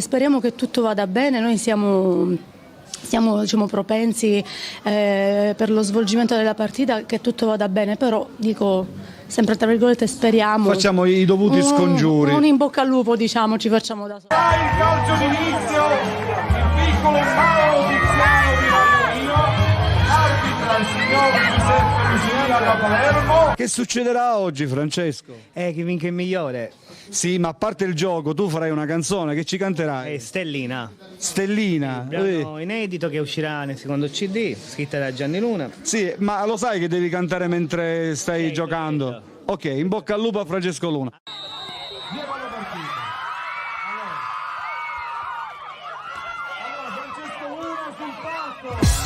speriamo che tutto vada bene. Noi siamo diciamo, propensi per lo svolgimento della partita, che tutto vada bene, però dico sempre tra virgolette speriamo. Facciamo i dovuti scongiuri. Un in bocca al lupo, diciamo, ci facciamo da soli. Il calcio d'inizio, il piccolo Paolo Tiziano arbitra il signor Giuseppe Lucia da Palermo. Che succederà oggi, Francesco? Che vinca il migliore. Sì, ma a parte il gioco, tu farai una canzone, che ci canterai? Stellina. Stellina. Brano inedito che uscirà nel secondo CD, scritta da Gianni Luna. Sì, ma lo sai che devi cantare mentre stai giocando? Ok, in bocca al lupo a Francesco Luna. Francesco Luna sul palco.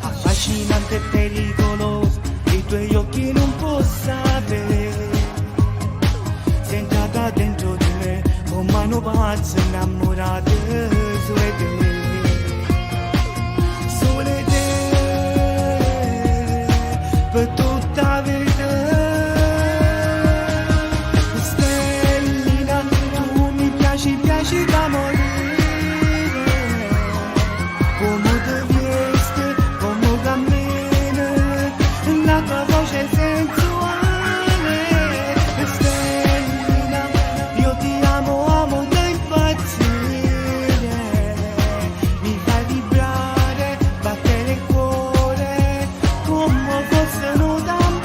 Affascinante e pericoloso, i tuoi occhi non possa vedere. Sei entrata dentro di me, con mano pazza innamorata sole te, per tutta la verità. Stellina, tu mi piaci da morire. Come te veste, come cammini, la tua voce sensuale. Stellina, io ti amo da impazzire. Mi fai vibrare, battere il cuore, come fosse un tamburo.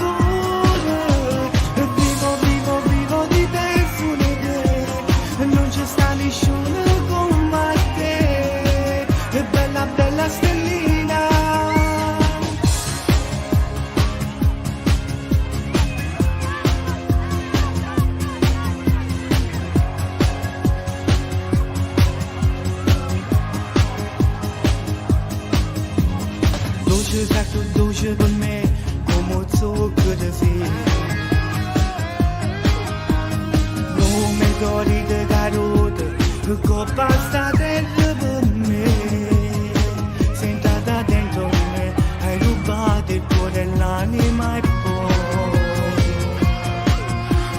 Vivo di te sulle te, non ci sta nessuno come te. Bella stellina. Dolce sacco, dolce per me, come zucchero di fiori. Non mi ricordi di carote, che pasta terra per me. Sentata dentro di me, hai rubato il cuore e l'anima e poi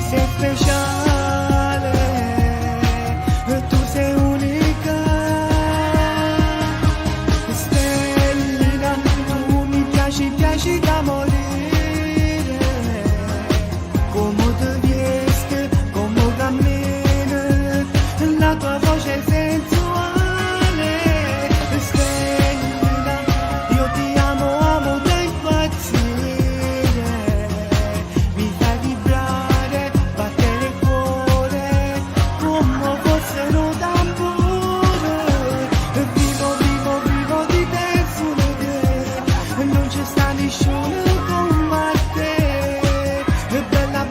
sei speciale, tu sei unica. Stellina, tu mi piaci da morire. Come te vesti, come cammini, la tua voce è sensuale. Stellina, io ti amo da impazzire. Mi fai vibrare, battere il cuore, come fosse un tamburo. Vivo di te sulle te, non ci sta nessuno come te.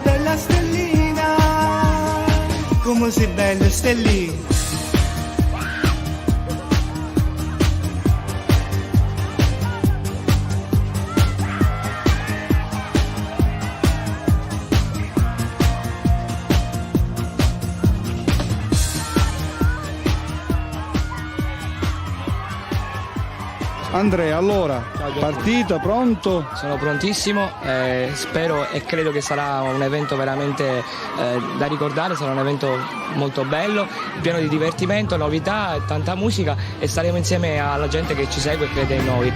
Bella stellina, come sei bella stellina. Andrea, allora, partita, pronto? Sono prontissimo, spero e credo che sarà un evento veramente da ricordare, sarà un evento molto bello, pieno di divertimento, novità, tanta musica e staremo insieme alla gente che ci segue e crede in noi.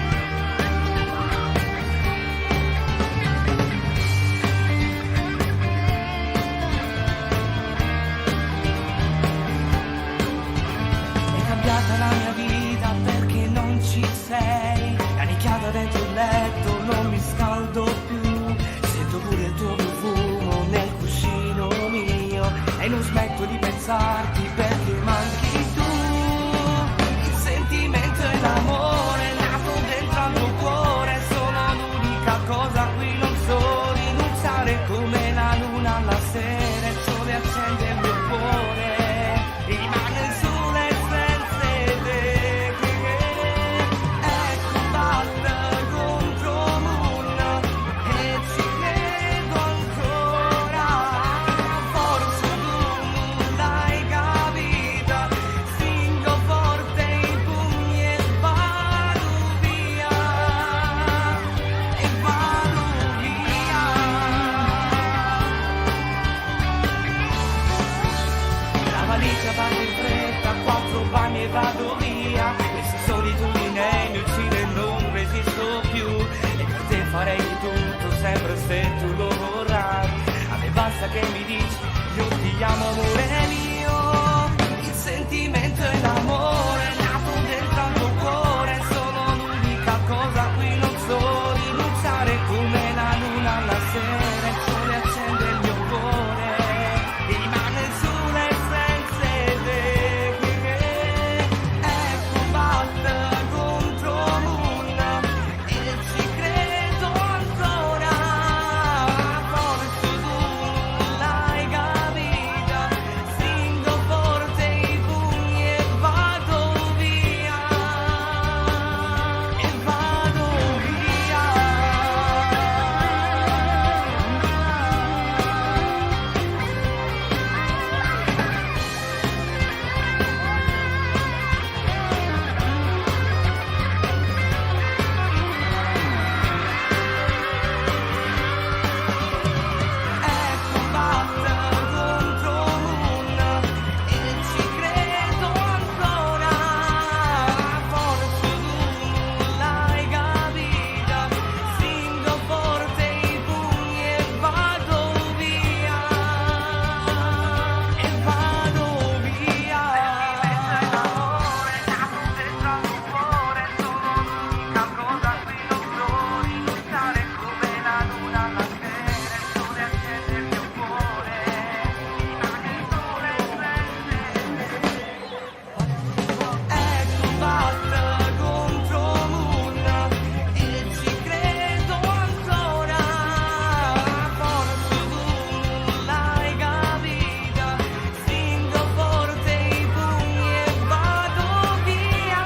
È cambiata la mia vita perché non ci sei. La nicchiata dentro il letto, non mi scaldo più. Sento pure il tuo profumo nel cuscino mio. E non smetto di pensarti perché manchi tu. Il sentimento e l'amore nato dentro al tuo cuore sono l'unica cosa a cui non so rinunciare, come la luna alla sera. che mi dici io ti amo amore mio. Il sentimento e l'amore nato dentro al tuo cuore sono l'unica cosa a cui non so rinunciare, come la luna alla sera, il sole accende il mio cuore, rimane il sole senza te. Ecco batte contro l'una e ci credo ancora, forse tu l'hai capita, stringo forte i pugni e vado via, e vado via. Ecco batte contro l'una e ci credo ancora, forse tu l'hai capita, stringo forte i pugni e vado via, e vado via. L'amore nato dentro al tuo cuore sono l'unica cosa a cui non so rinunciare, come la luna alla sera, il sole accende il mio cuore, rimane il sole ecco batte contro l'una e ci credo ancora, forse tu l'hai capita, stringo forte i pugni e vado via,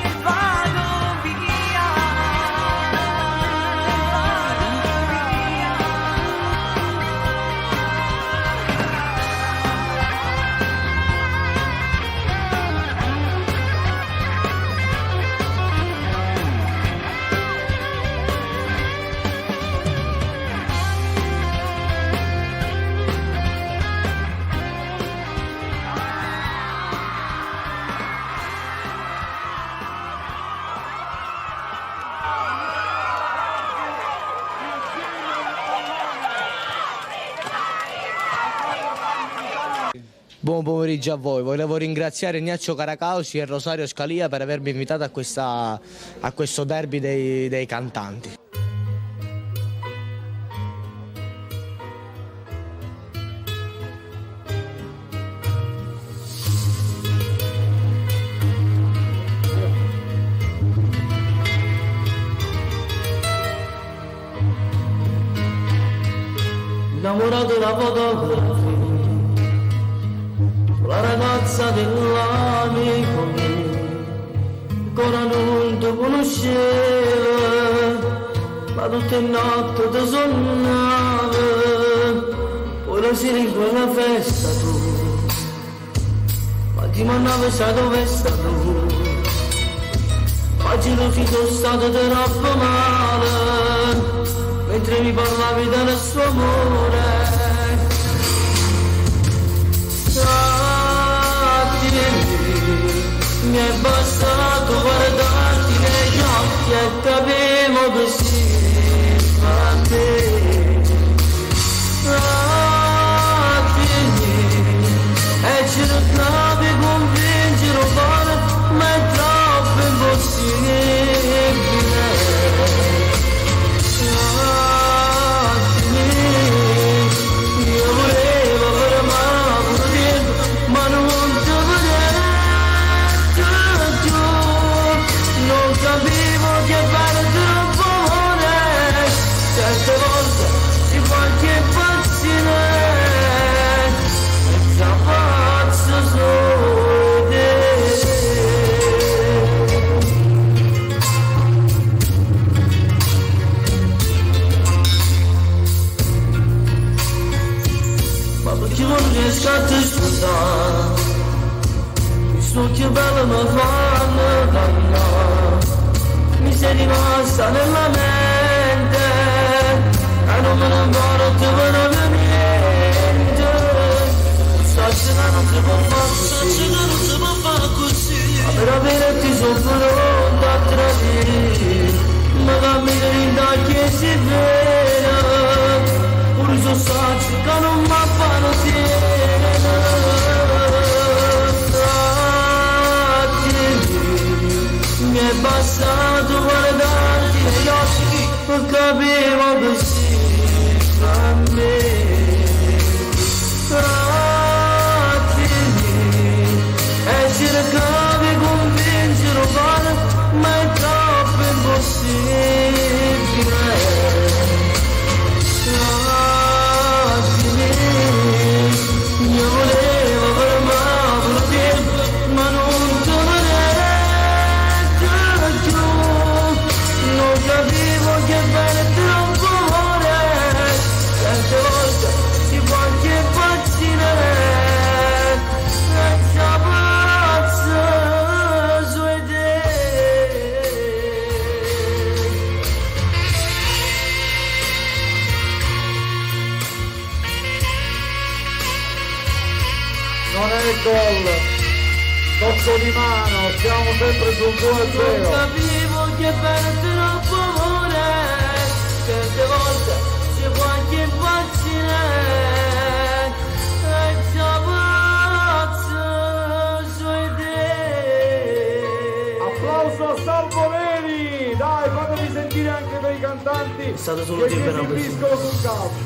e vado via, Buon pomeriggio a voi, volevo ringraziare Ignazio Caracausi e Rosario Scalia per avermi invitato a questo derby dei cantanti. Innamorato da fotografia, la ragazza dell'amico mio, ancora non ti conoscevo, ma tutte le notti ti sonnavo, poi la sera in quella festa tu, ma ti mandavi sai dove sta tu, oggi lo fico stato troppo male, mentre mi parlavi del suo amore. Mi è bastato guardarti negli occhi e capivo così a te. E ci provavi a convincere un po', ma è troppo impossibile. Io volevo fermare, ma non ti vedevo. Non capivo che fare troppo amore, certe volte si fa anche impazzire, e già pazzo solo te. Ma perché non riesco a te scusare? Questo che bello mi fanno cannare, mi sei rimasta nella mente e non me ne importa per niente. Stasera non si può fare così, ma per avere ti sono pronto a tradire, ma dammi verità che si vede, pure è bastato guardarti negli occhi, non capivo così fra me. Attimi e cercavi convincere un pane, ma è troppo impossibile. Attimi, io volevo fermarti, ma non te ne giù. Non capivo che bene troppo amore, certe volte si può anche impazzire. Senza pazzo su idee. Non è gol, tocco di mano, siamo sempre sul 2-0. Non capivo che bene troppo amore, certe volte si può anche impazzire. Senza pazzo su idee. Applauso a Salvo Neri, dai, fatemi sentire anche dei cantanti È stato solo che Dio per si questo. esibiscono sul campo.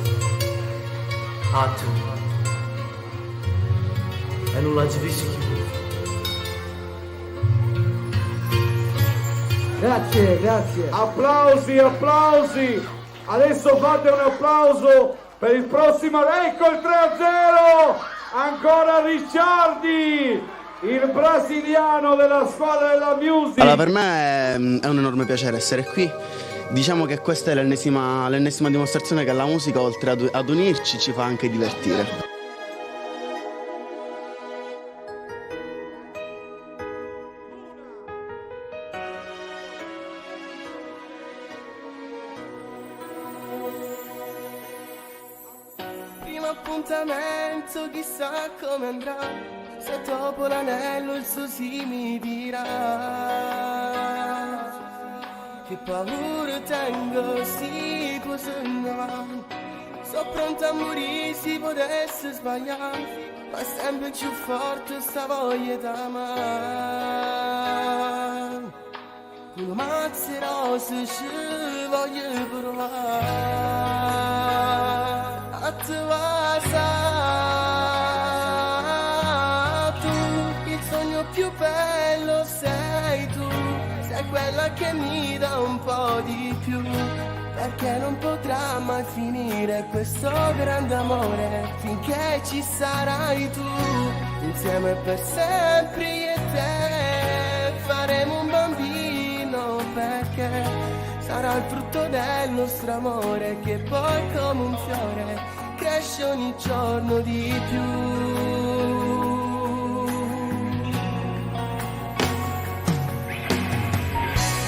Attimo. E non l'hai visto chi. Grazie, grazie. Applausi, applausi. Adesso fate un applauso per il prossimo. Ecco il 3-0. Ancora Ricciardi, il brasiliano della squadra della Music. Allora, per me è un enorme piacere essere qui. Diciamo che questa è l'ennesima dimostrazione che la musica, oltre ad unirci, ci fa anche divertire. Primo appuntamento, chissà come andrà, se dopo l'anello il suo sì mi dirà. Che paura tengo, sì, cosa no. So pronta a morire se potesse sbagliare, ma sempre più forte sta voglia d'amare. Con mazze rose ci voglio provare. A te va tu, il sogno più bello sei tu, sei quella che mi dà un po' di più, perché non potrà mai finire questo grande amore finché ci sarai tu, insieme per sempre io e te faremo un bambino, perché sarà il frutto del nostro amore che poi come un fiore cresce ogni giorno di più.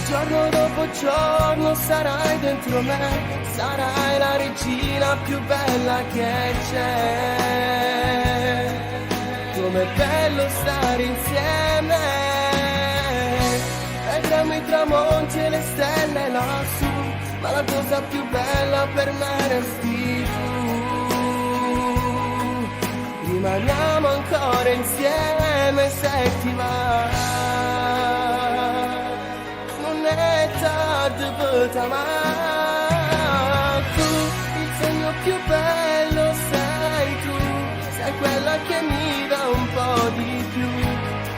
Giorno dopo giorno sarai dentro me, sarai la regina più bella che c'è. Com'è bello stare insieme, vedremo i tramonti e le stelle lassù, ma la cosa più bella per me resti tu. Rimaniamo ancora insieme se ti va. Non è tardi per t'amare. Tu, il sogno più bello sei tu, sei quella che mi dà un po' di più,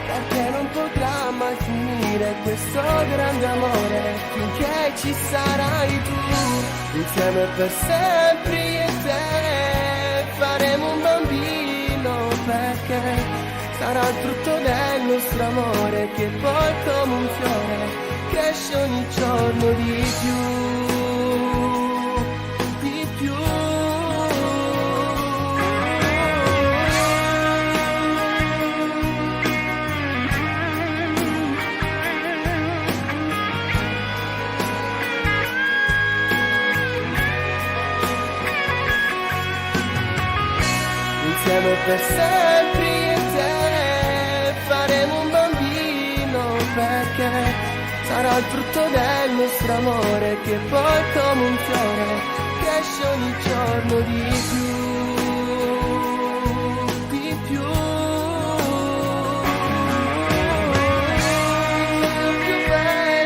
perché non potrà mai finire questo grande amore finché ci sarai tu, insieme per sempre io e te faremo un bambino, perché sarà il frutto del nostro amore che poi come un fiore cresce ogni giorno di più, di più. Insieme per sempre io e te faremo un bambino, perché sarà il frutto del nostro amore che poi come un fiore cresce ogni giorno di più, di più. Il più bello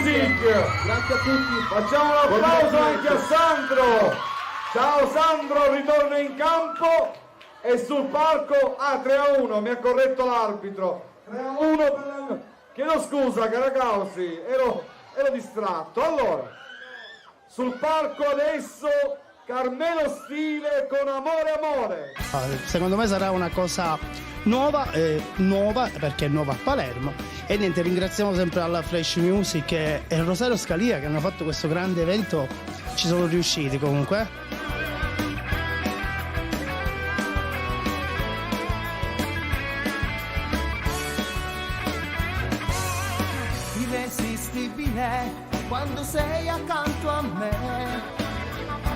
Music. Grazie a tutti. Facciamo un applauso anche a Sandro. Ciao Sandro, ritorna in campo e sul palco 3-1, mi ha corretto l'arbitro. 3-1 per... Chiedo scusa Caracausi, ero distratto. Allora, sul palco adesso Carmelo Stile con Amore. Secondo me sarà una cosa nuova perché è nuova a Palermo. E niente, ringraziamo sempre alla Flash Music e Rosario Scalia che hanno fatto questo grande evento, ci sono riusciti comunque. Irresistibile quando sei accanto a me,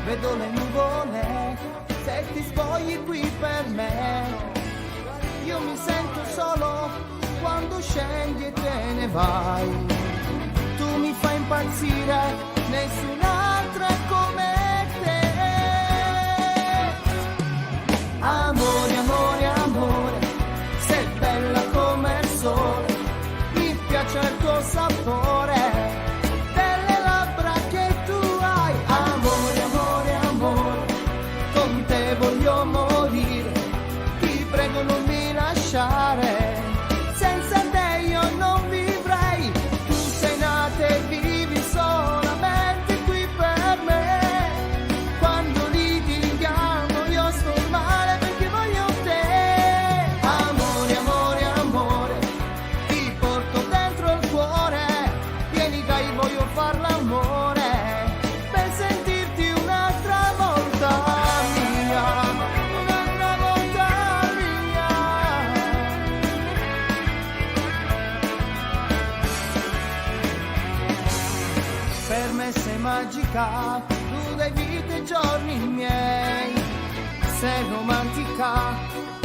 vedo le nuvole se ti spogli qui per me, io mi sento solo quando scendi e te ne vai, tu mi fai impazzire, nessun'altra è come te, amore, amore, amore, sei bella come il sole, mi piace il tuo sapore, delle labbra che tu hai, amore, amore, amore, con te voglio morire, ti prego non mi lasciare, senza te io non vivrei, tu sei nata e vivi solamente qui per me, quando litighiamo io sto male perché voglio te, amore, amore, amore, ti porto dentro il cuore, vieni dai voglio far l'amore, per sentirti un'altra volta mia, un'altra volta mia. Per me sei magica, tu dai vita ai giorni miei, sei romantica,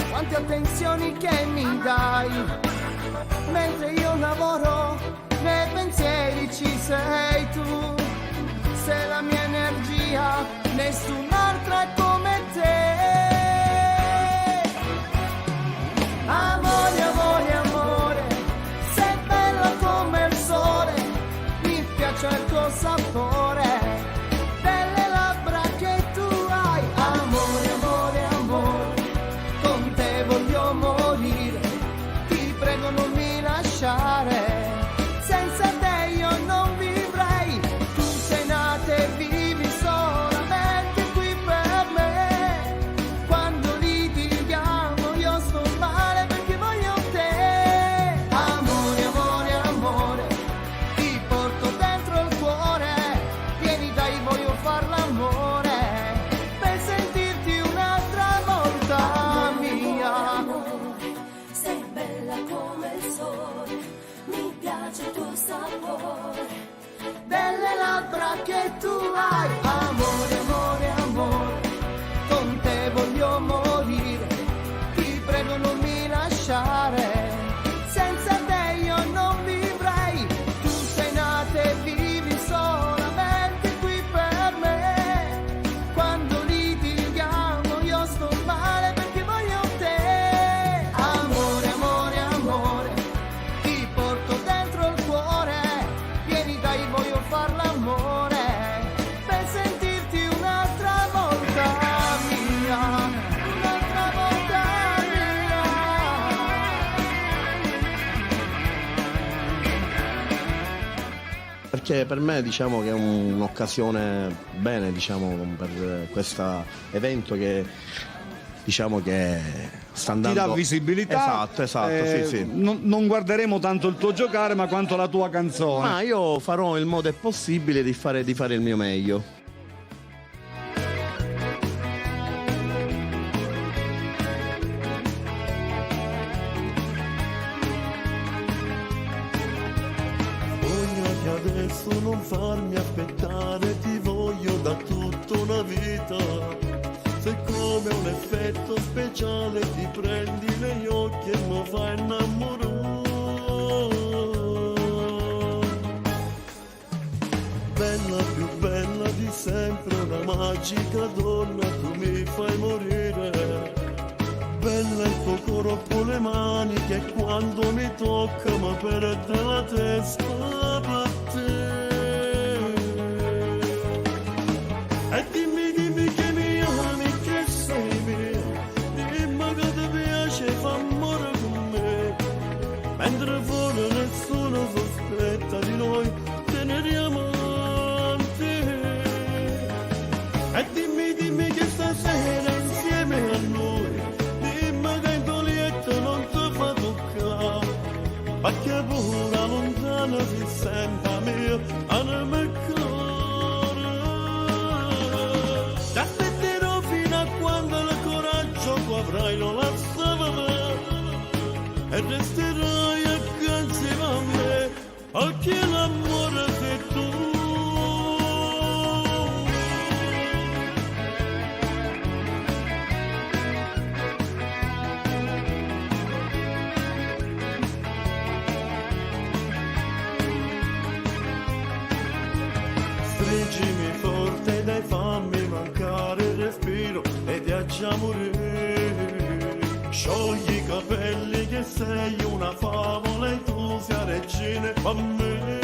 quante attenzioni che mi dai, mentre io lavoro, nei pensieri ci sei tu, sei la mia energia, nessun'altra è come te. Amore, amore, amore, sei bella come il sole, mi piace il tuo sapore, delle labbra che tu hai, amore, amore, amore, con te voglio morire, ti prego non mi lasciare, senza te io non vivrei, tu sei nata e vivi solamente qui per me, quando litighiamo io sto male perché voglio te, amore, amore, amore, ti porto dentro il cuore, vieni dai voglio far l'amore, per sentirti un'altra volta mia. Sei bella come il sole, mi piace il tuo sapore, Delle labbra che tu hai, amore, amore, amore, con te voglio morire, ti prego non mi lasciare, senza te io non vivrei, tu sei nata e vivi solamente qui per me, quando litighiamo io sto male perché voglio te, amore, amore, amore, ti porto dentro il cuore, vieni dai voglio far l'amore, per sentirti un'altra volta mia, un'altra volta mia. Perché per me diciamo che è un'occasione bene diciamo, per questo evento che diciamo che sta andando... Ti dà visibilità. Esatto, sì, sì. Non guarderemo tanto il tuo giocare ma quanto la tua canzone. Ma io farò il modo possibile di fare il mio meglio. Voglio che adesso non farmi aspettare, ti voglio da tutta una vita. Sei come un effetto speciale, ti prendi negli occhi e mi fai innamorare. Bella, più bella di sempre, una magica donna, tu mi fai morire. Bella il tuo corpo, le mani che quando mi tocca mi perde la testa per te. E dimmi che mi ami, che sei mia, dimmi che ti piace, fa amore con me, mentre fuori nessuno sospetta di noi, teneriamo avanti. E dimmi che stasera insieme a noi, dimmi che in tuo letto non ti fa toccare, ma che pure lontana si senta mia anima e cuore. Ti aspetterò fino a quando il coraggio tu avrai, lo lasciare e resterai accanto a me, perché l'amore sei tu. Stringimi forte dai, fammi mancare il respiro e ti faccia morire. Sciogli i capelli che sei una favola e tu sia regina a me.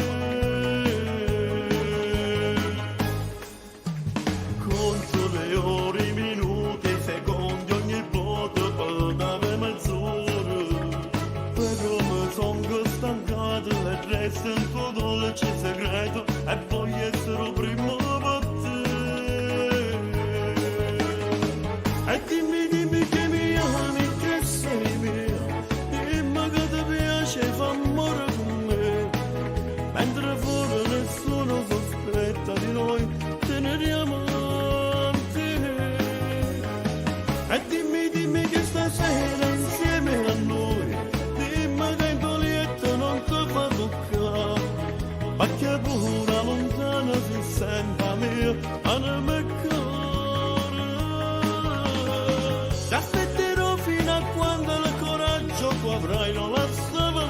Conto le ore, i minuti, i secondi, ogni volta per dare mezz'ora. Però mi sono stancato e resta un tuo dolce segreto e voglio essere primo per te. E dimmi che mi ami, che sei mia, dimmi che ti piace, fa amore con me, mentre fuori nessuno sospetta di noi, teneriamo avanti. E dimmi che stasera insieme a noi, dimmi che in tuo letto non ti fa toccare, ma che pure lontana si senta mia anima e cuore. Ti aspetterò fino a quando il coraggio tu avrai, lo lasciare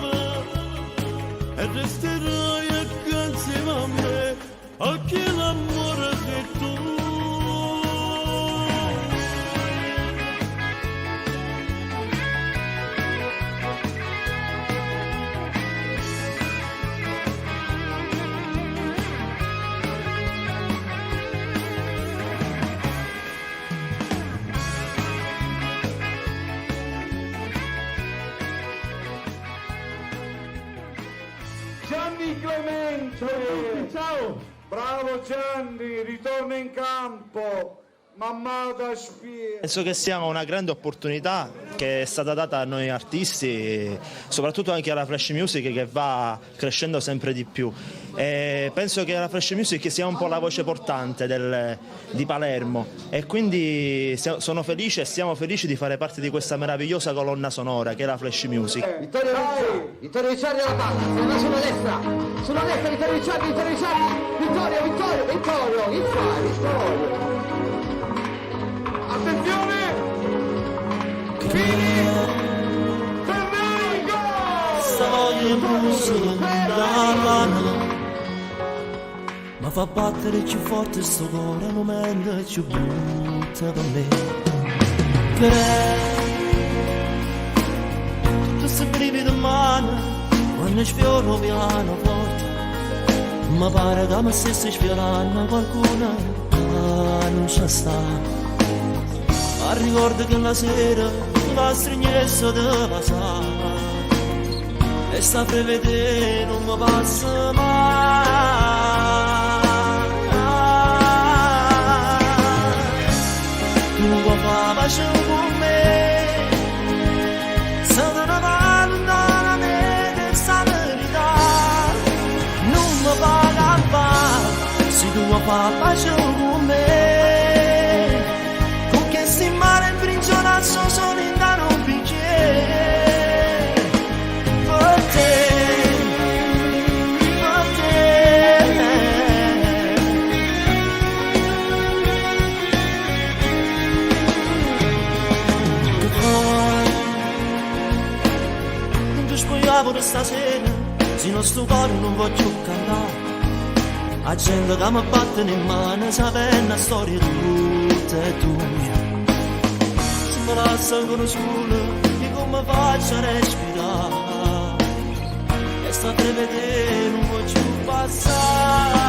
e resterai accanto a me, perché l'amore sei tu. Gianni Clemente, ciao, bravo Gianni, ritorna in campo, mamma da spie. Penso che sia una grande opportunità che è stata data a noi artisti, soprattutto anche alla Flash Music che va crescendo sempre di più. E penso che la Flash Music sia un po' la voce portante di Palermo e quindi sono felice e siamo felici di fare parte di questa meravigliosa colonna sonora che è la Flash Music. Vittorio Ricciardi alla palla, se va sulla destra Vittorio Ricciardi, Vittorio, il fare. Attenzione! Ma fa battere più forte sto cuore, non mente più brutta per me. Tu sei brivido in mano, quando sfioro piano forte, ma pare che mi stessi sfiorando qualcuno non c'è sta. Ma ricordo che la sera la stringessa di passare e sta prevedere non mi passa mai. Tu vuoi fare pace con me, se te ne va lontana me questa verità non mi paga mai. Se tu vuoi fare pace con me, con che sti mare il bricionasso sono in da non bicchiere per te. Pure stasera, se non sto cuore non voglio cantare, la gente che mi batte in mano sapendo la storia tutta e tua. Se mi lascia ancora sola, di come faccio a respirare, e sta a prevedere non voglio passare.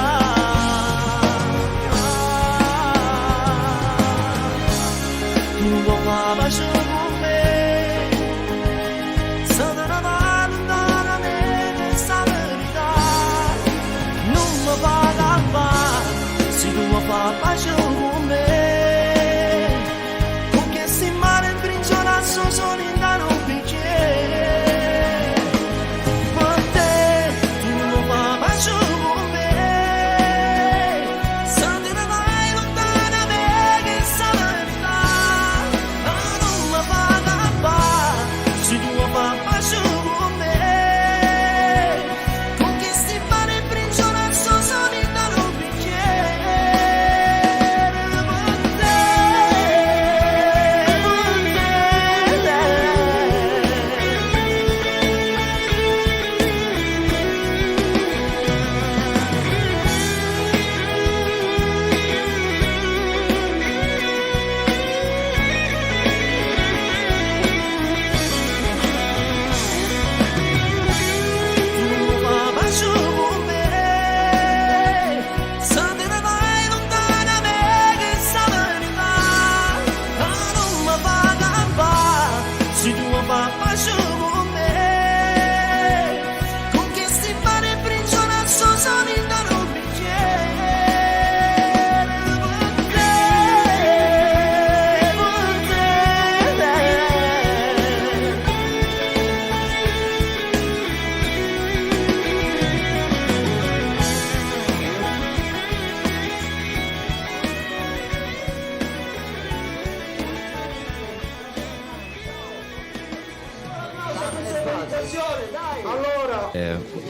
vuoi fare pace con me, se te ne vai lontanamente questa verità non mi fa campare. Se tu vuoi fare pace con me, con che si male il briciolasso sono in da non bicchiere, per te tu vuoi fare pace con me, se te ne vai lontana me che sta verità non mi fa campare. Se tu vuoi fare pace con me, con che si male il briciolasso sono in da non bicchiere, per te,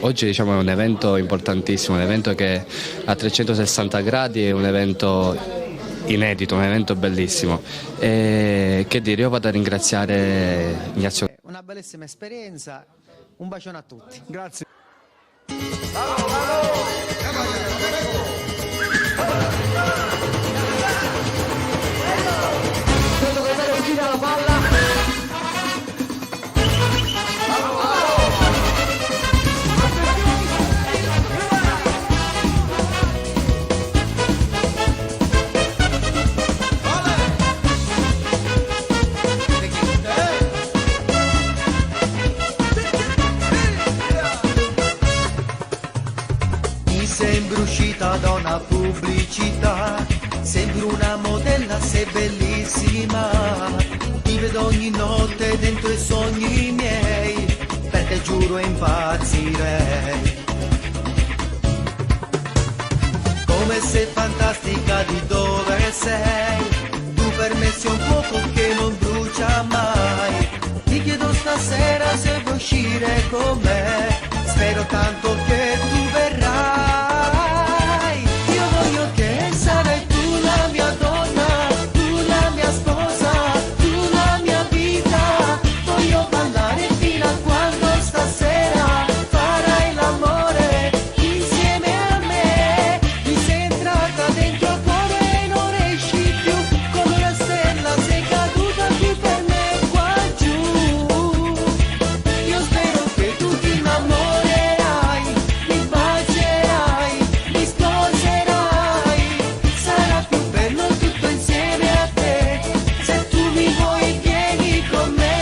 Oggi diciamo è un evento importantissimo, un evento che a 360 gradi è un evento inedito, un evento bellissimo. E che dire, io vado a ringraziare Ignazio. Una bellissima esperienza, un bacione a tutti. Grazie. Sottosegretario gira la palla. Mi sembri uscita da una pubblicità, sembri una modella, sei bellissima. Ti vedo ogni notte dentro i sogni miei, perché giuro impazzirei. Come sei fantastica di dove sei, tu per me sei un fuoco che non brucia mai. Ti chiedo stasera se vuoi uscire con me, spero tanto che tu verrai. Io voglio che sarai tu la mia donna, tu la mia sposa, tu la mia vita. Voglio ballare fino a quando stasera farai l'amore insieme a me. Mi sei entrata dentro al cuore e non esci più, come una stella sei caduta qui per me qua giù. Io spero che tu ti innamorerai, mi bacerai, mi sposerai. Sarà più bello tutto insieme a te, se tu mi vuoi vieni con me.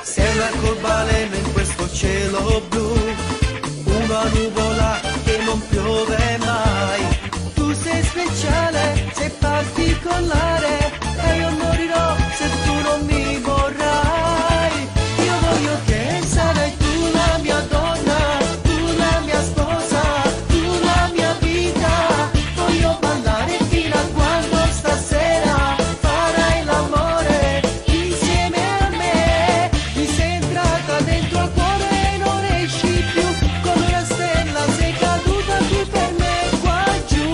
Sei un arcobaleno in questo cielo blu, una nuvola che non piove mai. Tu sei speciale, sei particolare, e io morirò se tu non mi vorrai. Io voglio che sarai tu la mia donna, tu la mia sposa, tu la mia vita. Voglio ballare fino a quando stasera farai l'amore insieme a me. Mi sei entrata dentro al cuore e non esci più, come una stella sei caduta qui per me qua giù.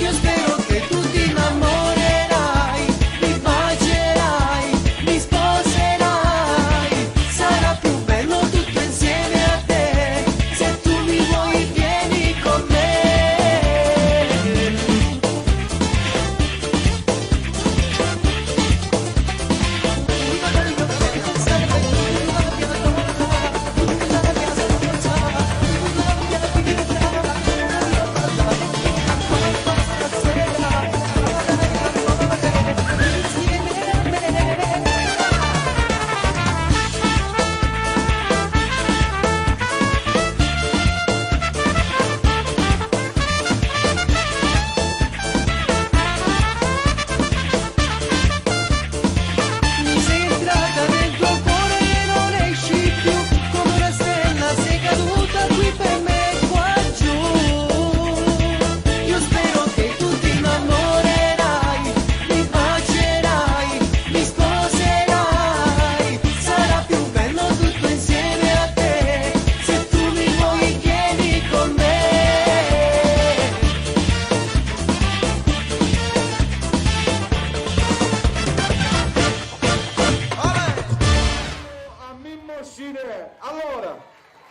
Io spero che tu ti innamorerai, mi bacerai.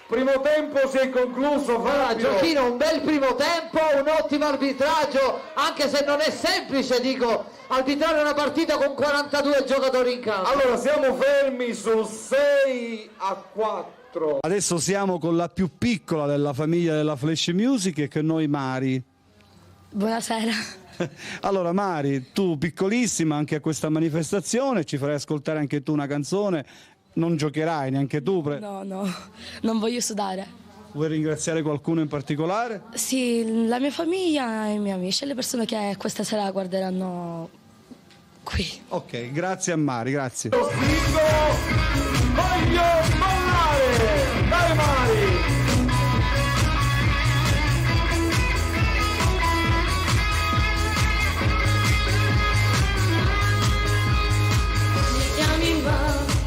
Primo tempo si è concluso, Fabio. Giochino, un bel primo tempo, un ottimo arbitraggio, anche se non è semplice, dico, arbitrare una partita con 42 giocatori in campo. Allora, siamo fermi su 6-4. Adesso siamo con la più piccola della famiglia della Flash Music, e con noi Mari. Buonasera. Allora Mari, tu piccolissima anche a questa manifestazione, ci farai ascoltare anche tu una canzone, non giocherai neanche tu? No, non voglio sudare. Vuoi ringraziare qualcuno in particolare? Sì, la mia famiglia e i miei amici e le persone che questa sera guarderanno qui. Ok, grazie a Mari, grazie. Voglio ballare! Dai Mari!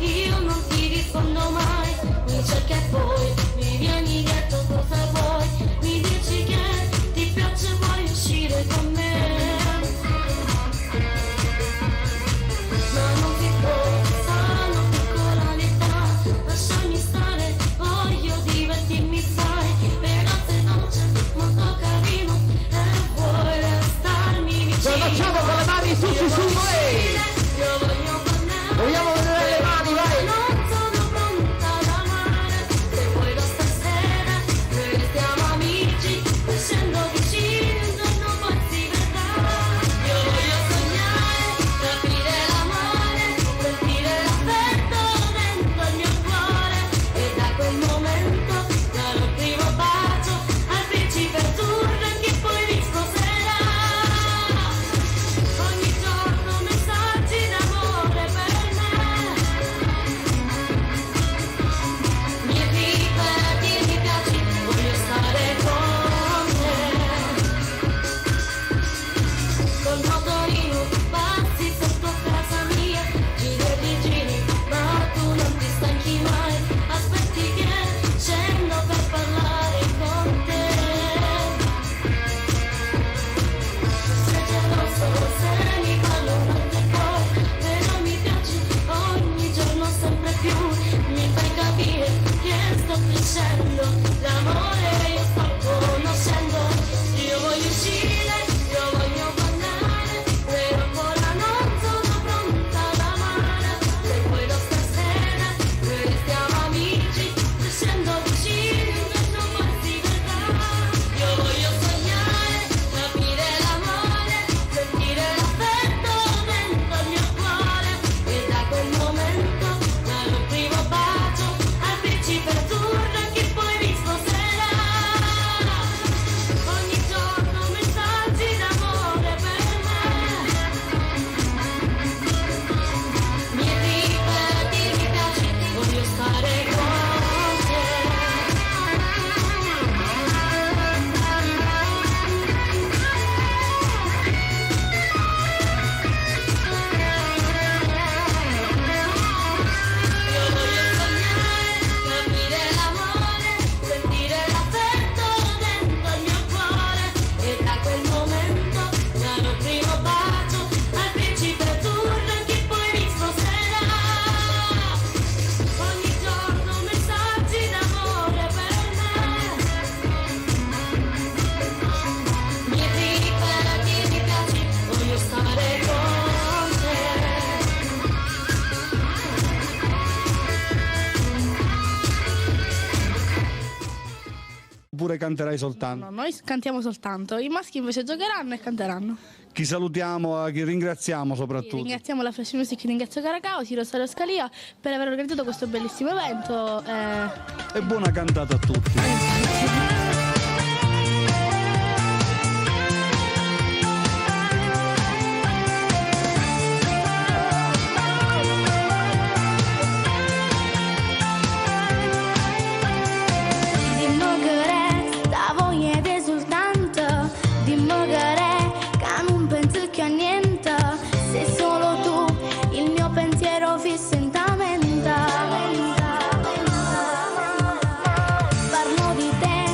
Io non ti rispondo mai, mi cerchi e poi mi vieni dietro, cosa vuoi? Mi dici che ti piace, vuoi uscire con me, ma non ti può, sono piccola l'età, lasciami stare, voglio divertirmi, sai, però se non c'è molto carino e vuoi restarmi vicino. Ce la facciamo con le mani su, Io voglio vogliamo vedere le mani, vai! Non sono pronta ad amare, se vuoi da stasera, noi restiamo amici, crescendo vicini, un giorno poi si vedrà. Io voglio sognare, capire l'amore, sentire l'affetto dentro il mio cuore, e da quel momento darò il primo bacio al principe azzurro che poi mi sposerà. Ogni giorno messaggi d'amore per me. Mi ripeti, mi piaci, voglio stare con te. Col motorino passi sotto casa mia, giri e rigiri, ma tu non ti stanchi mai. Aspetti che scendo per parlare con te. Sei geloso, se mi parlo non te puoi, però mi piaci ogni giorno sempre più. Mi fai capire che sto crescendo, l'amore io sto conoscendo. Io voglio uscire, io voglio ballare, però ancora non sono pronta ad amare. Se vuoi da stasera, noi restiamo amici, crescendo vicini, un giorno poi si vedrà. Io voglio sognare, capire l'amore, sentire l'affetto dentro il mio cuore, e da quel momento darò il primo bacio al principe azzurro che poi mi sposerà. Ogni giorno messaggi d'amore per me. Mi ripeti, mi piaci, voglio stare con te. Io voglio sognare, capire l'amore, sentire l'affetto dentro il mio cuore, e da quel momento darò il primo bacio al principe azzurro che poi mi sposerà. Ogni giorno messaggi d'amore per me. Mi ripeti, mi piaci, voglio stare con te. Oppure canterai soltanto? No, noi cantiamo soltanto, i maschi invece giocheranno e canteranno. Chi salutiamo, chi ringraziamo soprattutto? Ringraziamo la Flash Music, ringrazio Caracausi, Rosario Scalia per aver organizzato questo bellissimo evento. E buona cantata a tutti. Dimmo che re, da voglia di soltanto, dimmo che re, che non penso che a niente, sei solo tu, il mio pensiero fisso in ta mente. Parlo di te,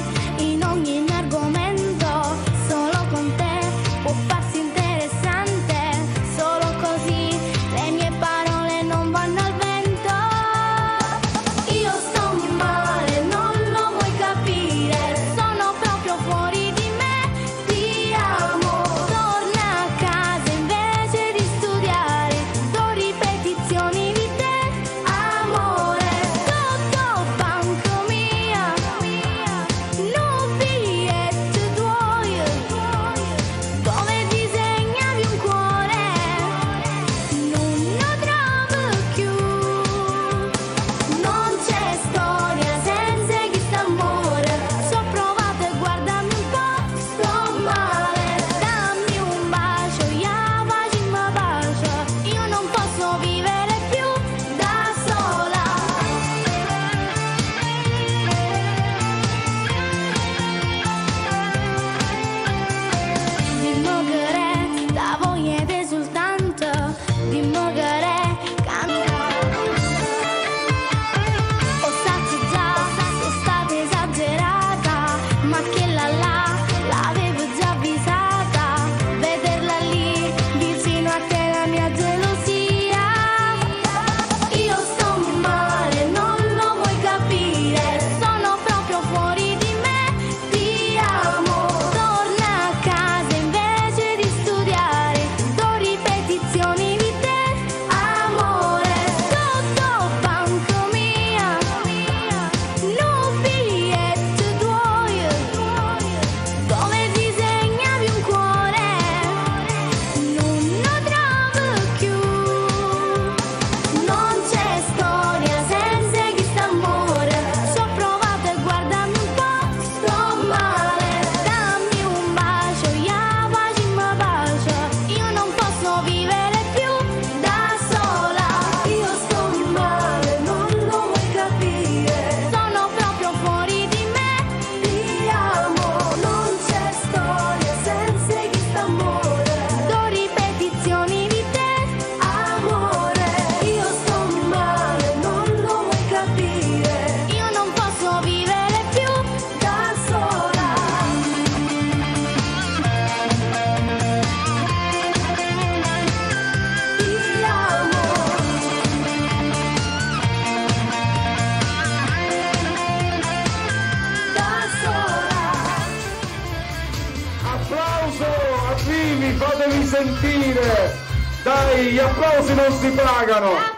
fatevi sentire, dai, gli applausi non si pagano.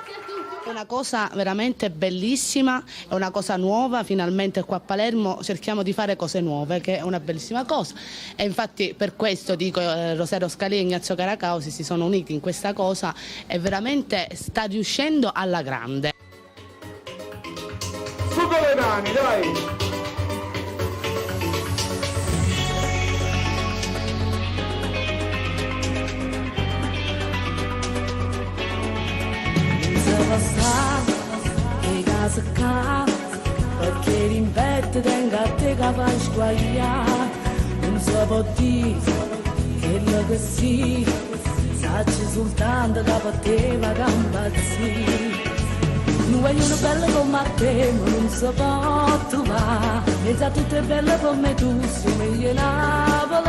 È una cosa veramente bellissima, è una cosa nuova, finalmente qua a Palermo cerchiamo di fare cose nuove, che è una bellissima cosa, e infatti per questo dico Rosario Scalia e Ignazio Caracausi si sono uniti in questa cosa e veramente sta riuscendo alla grande. Su con le mani, dai! E casa qua perché rimpette tenga a te che fai squagliare non si può dire quello che sì sacci soltanto che poteva campazzire non vogliono belle come te ma non si può trovare e già tutte belle come tu sei meglio Napoli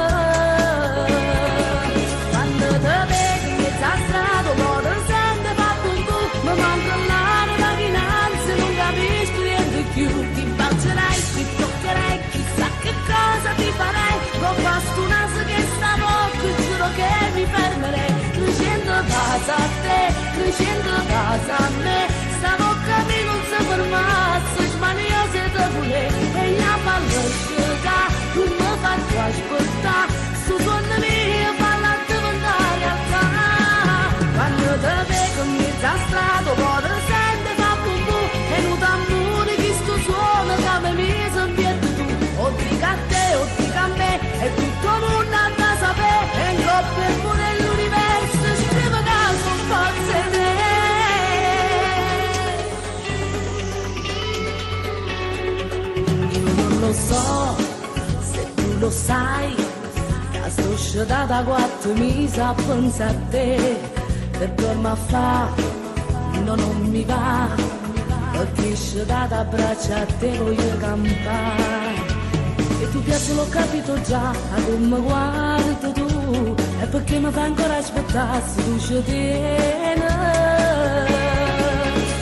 quando te vedi in mezzo a strada muore sempre fatto un tu ma manca l'anima dinanzi non capisco niente più ti bacerai, ti toccherai chissà che cosa ti farei con questo naso che sta poco giuro che mi fermerei crescendo casa a te crescendo casa a me sta bocca mi non si fermasse smaniosa da pure e la palla scelta tu mi fai trasportare su suono mio palla diventare realtà quando te vedo in mezzo a strada cuore sente fa bum bum e non t'ammuri che sto suono che mi sembierto tu o dica a te o dica a me e tutto il mondo ha da sapere e in coppia e pure l'universo scrive che sono forze te io non lo so se tu lo sai che sto uscita da 4 mesi a pensare a te per dormire a fa non mi va perché uscita da braccia a te voglio campare e tu piace l'ho capito già a come guardi tu e perché mi fa ancora aspettare se tu ci tieni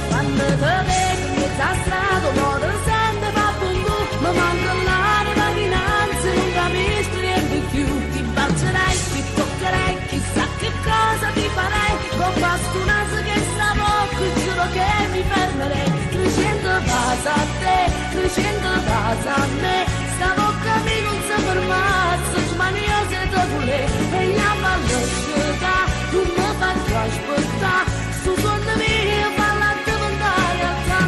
quando te vedo in mezzo a strada muore sempre fa bum bum ma manca l'anima dinanzi non capisco niente più ti bacerai, ti toccherai chissà che cosa ti farei con questo naso che sta poco giuro che mi fermerei crescendo casa a te crescendo casa a me sta bocca mi non si fermasse smaniosa da pure e la palla scelta tu mi fai trasportare su suono mio palla diventare realtà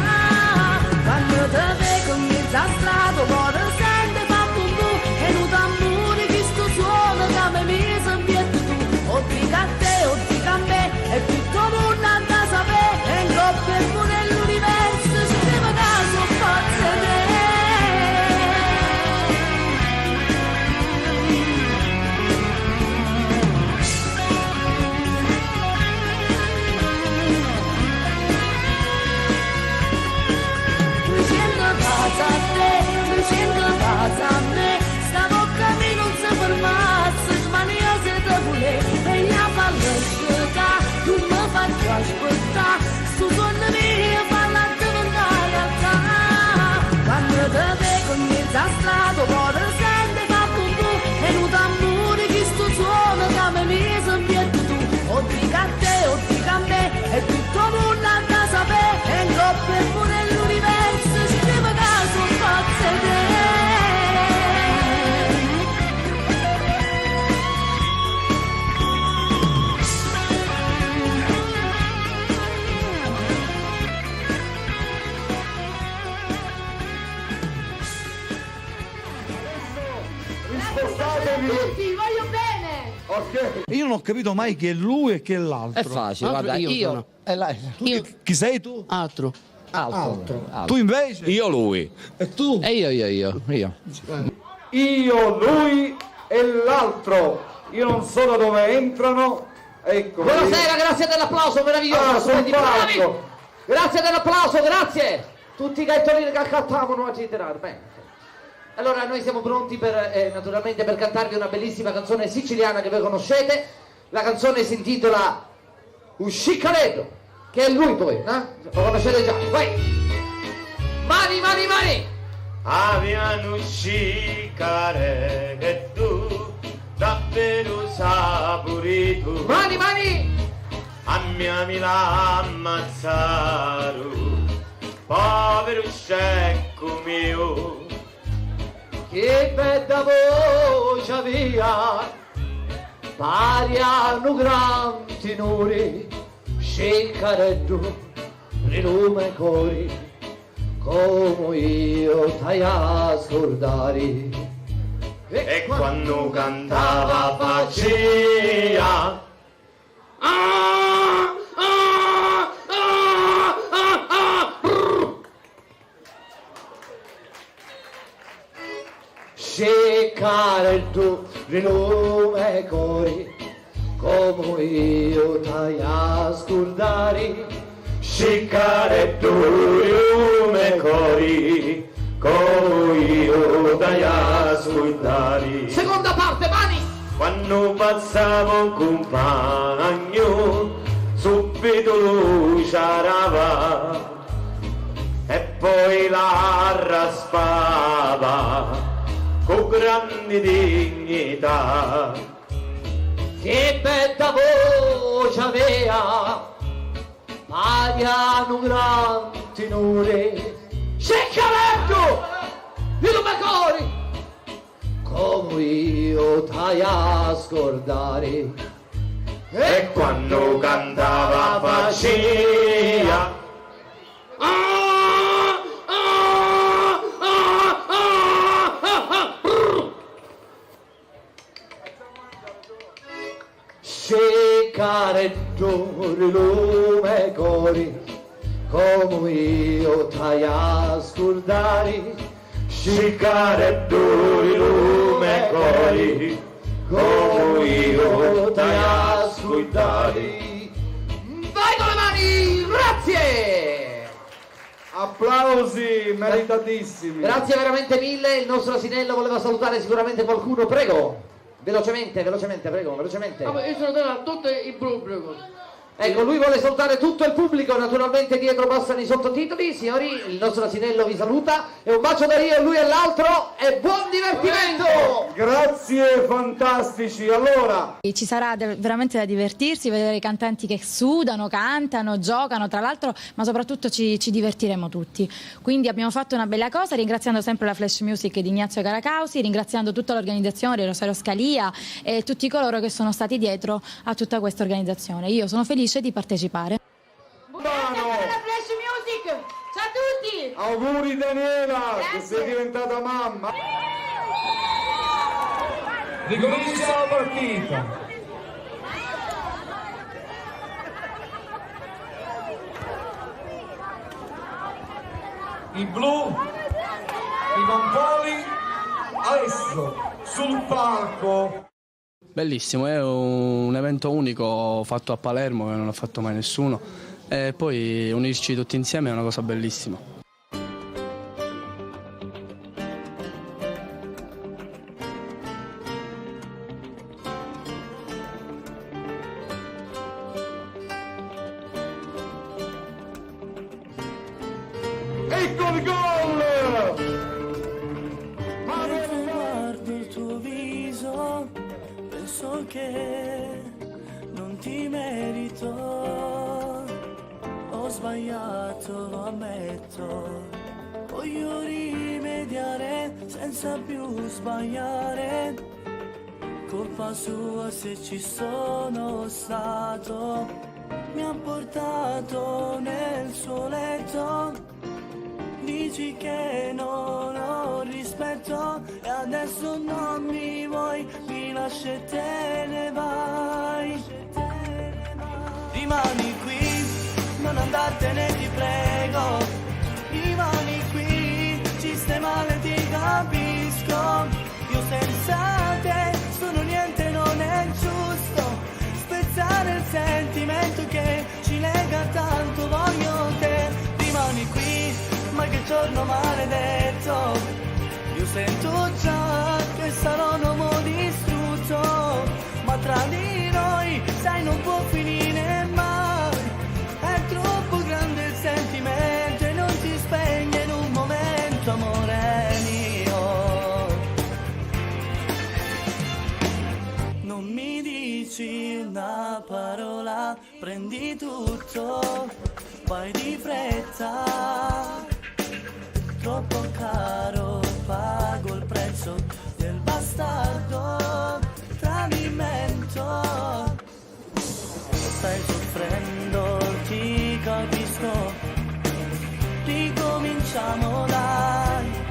quando te vedo in mezzo a strada cuore sente fa bum bum e non t'ammuri che sto suono che mi sembierto tu o dica a te o dica a me e tutto il mondo ha da sapere e in coppia e pure l'universo scrive che sono forze te casa a te, crescendo casa a me sta bocca mi non si fermasse smaniosa da pure e la palla scelta tu mi fai trasportare su suono mio palla diventare realtà quando te vedo in mezzo a strada cuore sente fa bum bum e non t'ammuri che sto suono che mi sembierto tu o dica a te o dica a me e tutto il mondo ha da sapere e in coppia e pure l'universo scrive che sono forze te tutti, voglio bene! Ok. Io non ho capito mai chi è lui e chi è l'altro. È facile, guarda, io. Chi sei tu? Altro. Tu invece? Io lui. E tu? E io. Io, lui e l'altro. Io non so da dove entrano. Ecco. Buonasera, grazie dell'applauso meraviglioso. sono bravi. fatto. Grazie dell'applauso, grazie. Tutti i gattolini che cantavano a girare. Bene. Allora noi siamo pronti per naturalmente per cantarvi una bellissima canzone siciliana che voi conoscete. La canzone si intitola Usciccaredo, che è lui poi, no? Lo conoscete già. Vai! Mani, mani, mani! Abbiamo usciccaredo da davvero saporito. Mani, mani! A mia mi l'ammazzato, povero scecco mio. Che bella voce aveva, pari a un gran tenore, scencaretto di lume cori, come io t'hai a scordare. E quando cantava faceva scencaretto di lume cori, come io t'hai a scordare. Scencaretto di lume cori, come io t'hai a scordare. Seconda parte, mani! Quando passava un compagno, subito lui c'arava e poi la raspava con grande dignità. Che bella voce aveva, pari a un gran tenore, scencaretto di lume cori, come io t'hai a scordare. E quando cantava faceva scencaretto di lume cori, come io t'hai a scordare. scencaretto di lume cori, come io t'hai a scordare. Vai con le mani, grazie! Applausi meritatissimi. Grazie veramente mille, il nostro asinello voleva salutare sicuramente qualcuno, prego. Velocemente, prego, velocemente. Io saluterò a tutto il pubblico. Ecco, lui vuole salutare tutto il pubblico, naturalmente dietro passano i sottotitoli. Signori, il nostro asinello vi saluta e un bacio da io, lui e l'altro e buon divertimento! Grazie, fantastici. Allora, ci sarà veramente da divertirsi, vedere i cantanti che sudano, cantano, giocano, tra l'altro, ma soprattutto ci divertiremo tutti. Quindi abbiamo fatto una bella cosa, ringraziando sempre la Flash Music di Ignazio Caracausi, ringraziando tutta l'organizzazione di Rosario Scalia e tutti coloro che sono stati dietro a tutta questa organizzazione. Io sono felice di partecipare. Buonasera alla Flash Music! Ciao a tutti! auguri Daniela, Grazie. che sei diventata mamma. Ricomincia la partita. I blu, i Monpoli, adesso sul palco. Bellissimo, è un evento unico fatto a Palermo che non ha fatto mai nessuno e poi unirci tutti insieme è una cosa bellissima. Ecco il gol! Guardo il tuo viso, penso che non ti merito. Ho sbagliato, lo ammetto. Voglio rimediare senza più sbagliare. Colpa sua se ci sono stato. Mi ha portato nel suo letto. Dici che non ho rispetto e adesso non mi vuoi, mi lasci e te ne vai. Rimani qui, non andartene ti prego. Rimani qui, ci stai male ti capisco. Io senza te sono niente, non è giusto spezzare il sentimento che ci lega tanto, voglio te. Rimani qui, ma che giorno maledetto. Io sento già che sarò un uomo distrutto, ma tra di noi sai non può finire mai. È troppo grande il sentimento e non si spegne in un momento, amore mio. fretta, prendi tutto, vai di fretta. Troppo caro, pago il prezzo del bastardo tradimento. Stai soffrendo, ti capisco, ricominciamo dai.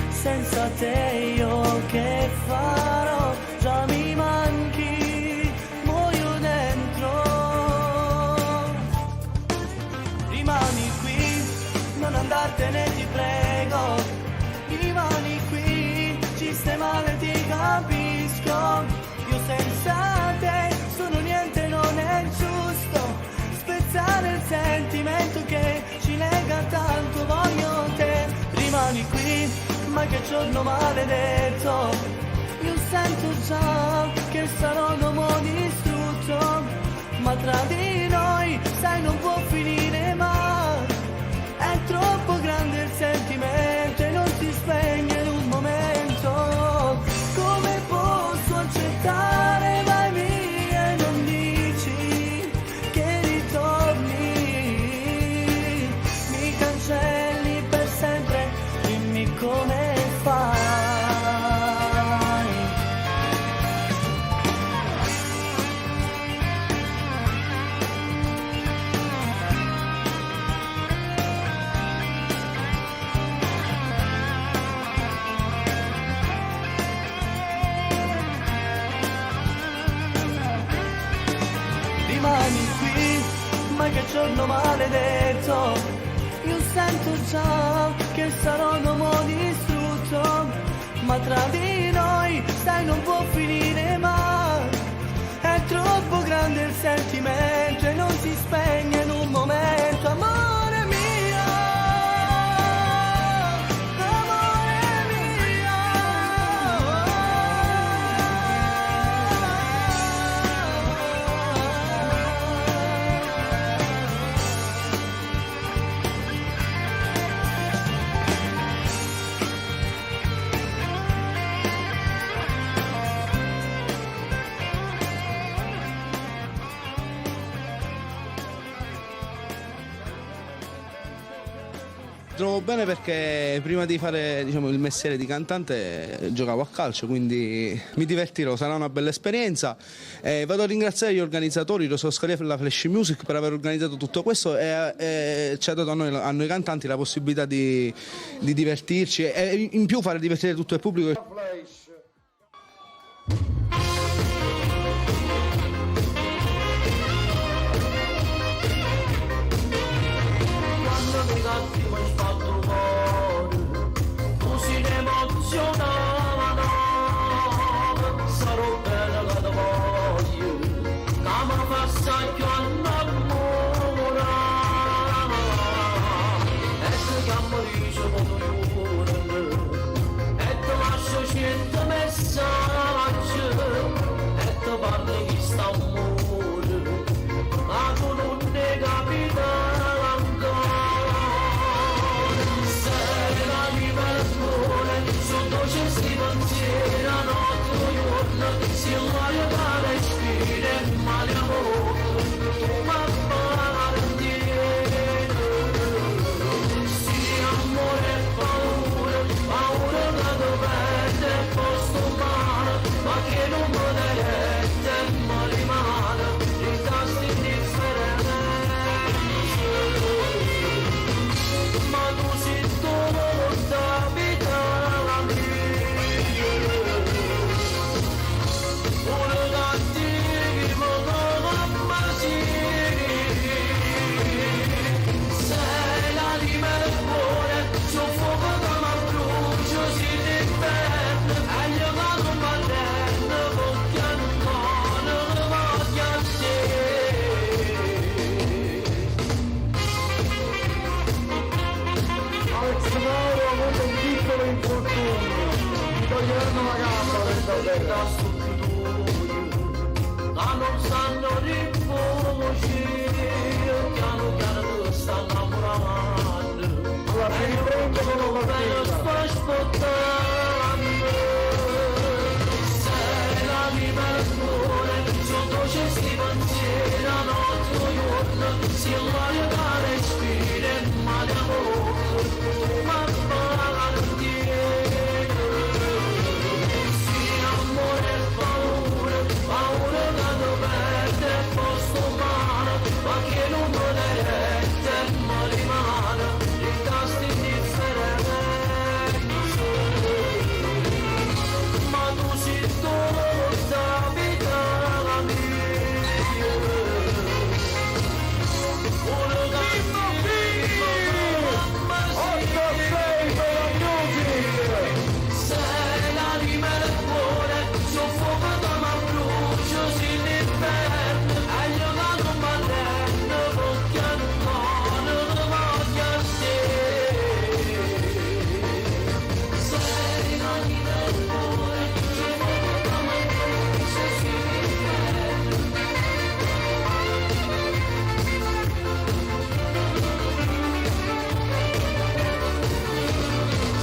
Senza te io che farò, già mi manchi, muoio dentro. Rimani qui, non andartene ti prego, rimani qui, ci stai male ti capisco, io senza te sono niente, non è giusto spezzare il sentimento che ci lega tanto, voglio te, rimani qui, ma che giorno maledetto, io sento già che sarò un uomo distrutto, ma tra di noi sai non può finire mai, è troppo grande il sentimento e non si spegne in un momento, come posso accettare, vai via e non dici che ritorni, mi cancelli per sempre, dimmi come fai. Rimani qui, ma che giorno maledetto, io sento già che sarò un uomo distrutto, ma tra di noi sai non può finire mai, è troppo grande il sentimento e non si spegne in un momento, amore mio, amore mio. Trovo bene perché prima di fare il mestiere di cantante giocavo a calcio, quindi mi divertirò, sarà una bella esperienza. Vado a ringraziare gli organizzatori, Rosario Scalia e la Flash Music per aver organizzato tutto questo e ci ha dato a noi cantanti la possibilità di divertirci e in più fare divertire tutto il pubblico. Sarò bella la voglio, come passa più innamorata, e se chiamo dice come e ti lascio 100 messaggi, e ti parli di st'amore, ma tu non ne capita ancora, sei la mia persona, sotto c'è sti pensieri, si muore male spire, male amore, ma male indietro. Si amore e paura, paura da dovete, posto male, ma che non me ne rende, ma rimane, rimasti indifferenti. Ma tu sei tu da vita la mia. Sei l'anima del cuore, sul fuoco da brucio si difende, e gli amato materno, perché ancora lo voglio a te. Alex Mauro ha avuto un piccolo infortunio, gli toglieranno la gamba questa sera. Ma non sanno riposi, piano piano tu sta innamorando, allora si riprende con una sto aspettando, sei la mia persona, sotto c'è sti ma pagare indietro. Sì, amore e paura, paura da dovete posso male, ma che non volete, ma rimane i tasti indifferenti. Ma tu sei tutta vita mia, una cattiva mamma sei per la music. Sei l'anima del cuore, sul fuoco da ma brucio si l'inferno, e io da non m'arrendo, perché non voglio a te. Sei l'anima del cuore, sul fuoco da ma brucio si l'inferno.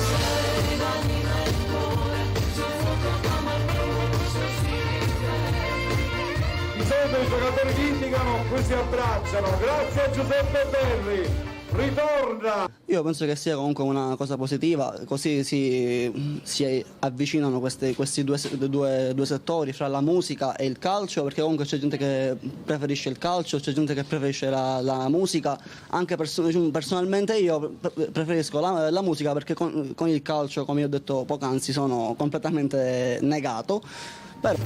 Sei l'anima del cuore, sul fuoco da ma brucio si l'inferno. Di solito i giocatori litigano, qui si abbracciano. Grazie a Giuseppe Berri. Ritorna. Io penso che sia comunque una cosa positiva, così si avvicinano questi due settori fra la musica e il calcio, perché comunque c'è gente che preferisce il calcio, c'è gente che preferisce la musica. Anche personalmente io preferisco la musica, perché con il calcio, come io ho detto poc'anzi, sono completamente negato. Però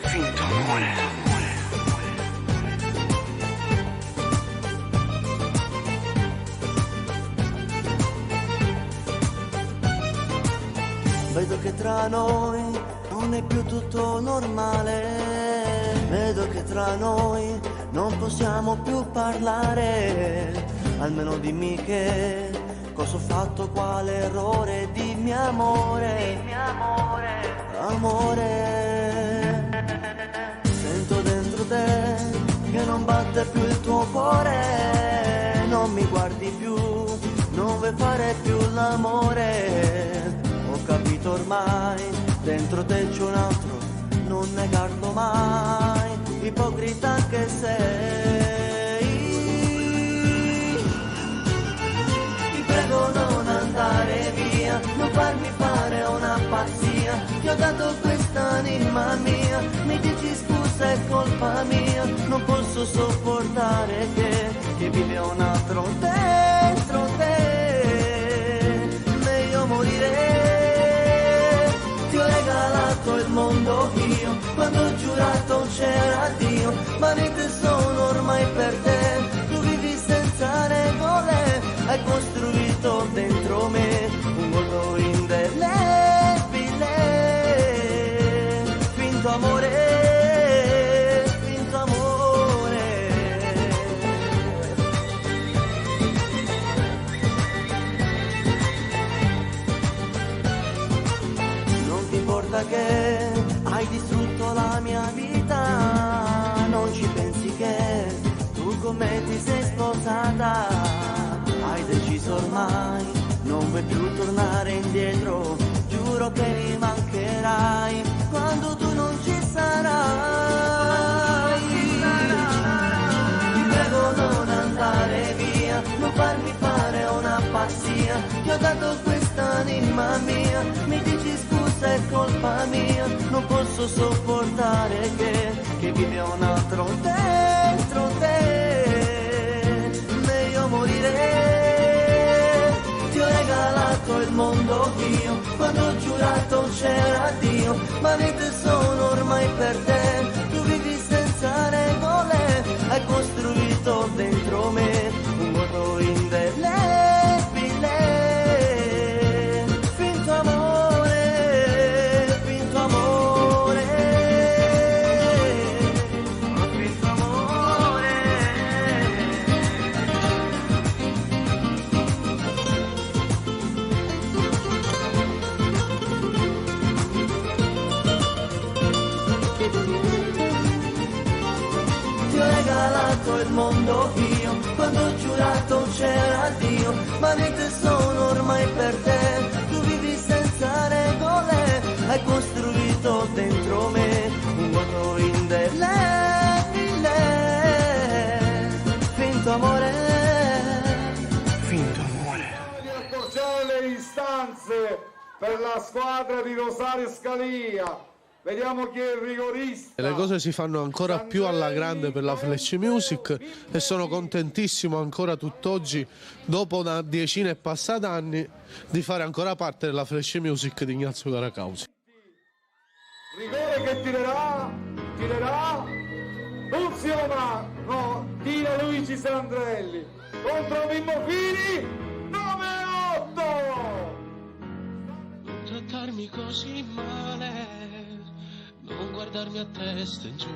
Finto amore. Vedo che tra noi non è più tutto normale, vedo che tra noi non possiamo più parlare. Almeno dimmi che cosa ho fatto, quale errore, dimmi amore, amore. Sento dentro te che non batte più il tuo cuore, non mi guardi più, non vuoi fare più l'amore. Ho capito ormai, dentro te c'è un altro, non negarlo mai, ipocrita che sei. Ti prego non andare via, non farmi fare una pazzia, ti ho dato quest'anima mia, mi dici scusa è colpa mia, non posso sopportare che vive un altro dentro te, meglio morire. Ti ho regalato il mondo io, quando ho giurato c'era Dio, ma niente sono ormai per te, tu vivi senza regole, hai costruito dentro me un mondo indelebile, finto amore, finto amore. Non ti importa che hai distrutto la mia vita, non ci pensi che tu con me ti sei sposata, hai deciso ormai, non vuoi più tornare indietro, giuro che mi mancherai quando tu non ci sarai. Ti prego non andare via, non farmi fare una pazzia, ti ho dato quest'anima mia, mi dici scusa è colpa mia, non posso sopportare che vive un altro dentro te, meglio morire. Ti ho regalato il mondo io, quando ho giurato c'era Dio, ma niente sono ormai per te, tu vivi senza regole, hai costruito dentro me un mondo indelebile, finto amore, finto amore, finto amore. Ti ho regalato il mondo io, quando ho giurato c'era Dio, ma niente sono ormai per te, tu vivi senza regole, hai costruito dentro me un mondo stato indelebile. Finto amore, finto amore. Di accorciare le istanze per la squadra di Rosario Scalia. Vediamo chi è il rigorista. Le cose si fanno ancora più alla grande per la Flash Music e sono contentissimo ancora tutt'oggi, dopo una decina e passata anni, di fare ancora parte della Flash Music di Ignazio Caracausi. Rigore che tirerà funziona, no, tira Luigi Sandrelli contro Mimmo Fini, 9-8. Non trattarmi così male, non guardarmi a testa in giù,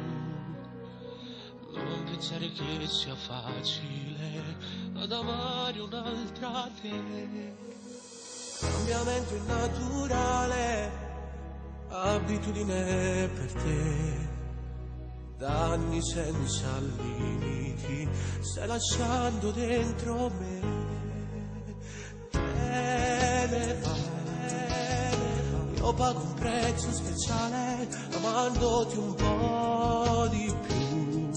non pensare che sia facile ad amare un'altra te. Cambiamento innaturale, abitudine per te, danni senza limiti, stai lasciando dentro me. Te ne vai, io pago un prezzo speciale, amandoti un po' di più.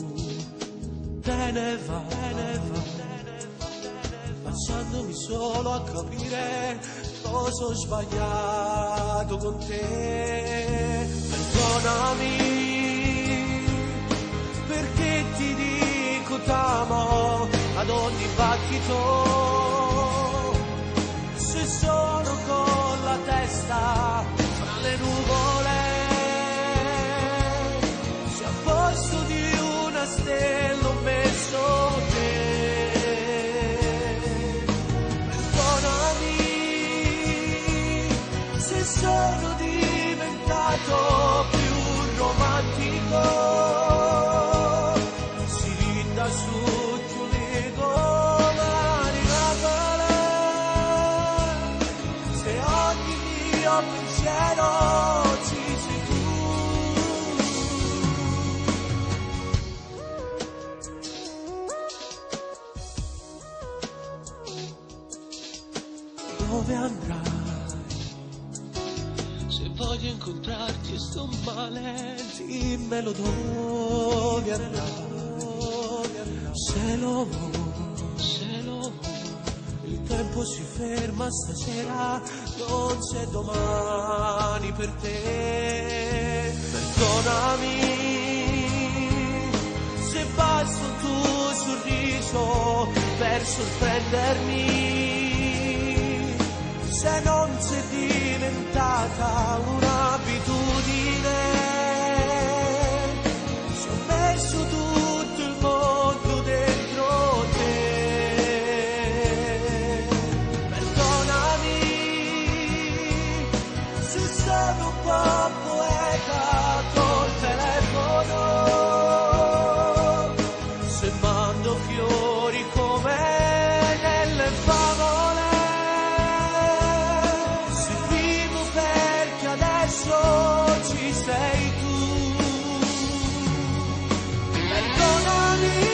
Te ne vai, lasciandomi solo a capire cosa ho sbagliato con te. Perdonami, perché ti dico t'amo ad ogni battito, se sono con la testa fra le nuvole, se a posto di una stella ho messo te. Perdonami se sono diventato più romantico, si da su giudico marinatore, se ogni mio pensiero ci sei tu. Dove andrai? Se voglio incontrarti e sto male, dimmelo dove andrai. Se lo vuoi, il tempo si ferma stasera, non c'è domani per te. Perdonami se basta un tuo sorriso per sorprendermi, se non sei diventata un'abitudine, se ho messo tutto il mondo dentro te. Perdonami se sono un po' poeta col telefono, se mando fiori come nelle favole, ci sei tu. Perdonami.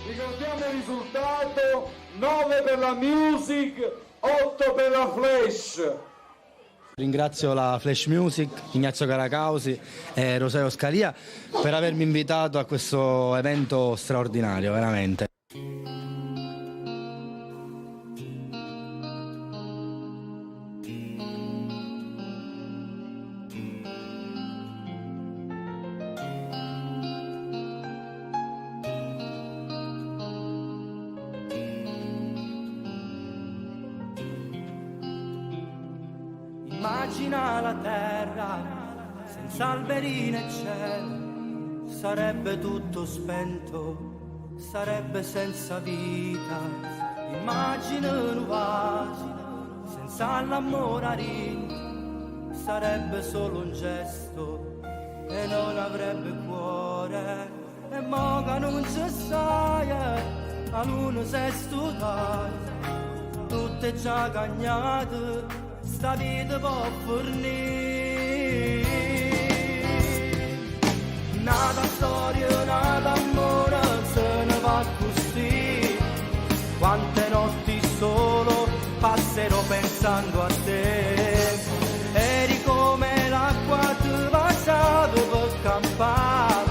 Ricordiamo il risultato: 9 per la Music, 8 per la Flash. Ringrazio la Flash Music, Ignazio Caracausi e Rosario Scalia per avermi invitato a questo evento straordinario, veramente. Immagina la terra senza alberi né cielo, sarebbe tutto spento sarebbe senza vita, immagina un vasi senza l'amore, sarebbe solo un gesto e non avrebbe cuore, e mo che non ci sai, a l'uno sei studiato, tutte già cagnate, sta vita può fornire. Nada storia, nada amore, se ne va così. Quante notti solo passerò pensando a te. Eri come l'acqua che passato per campare.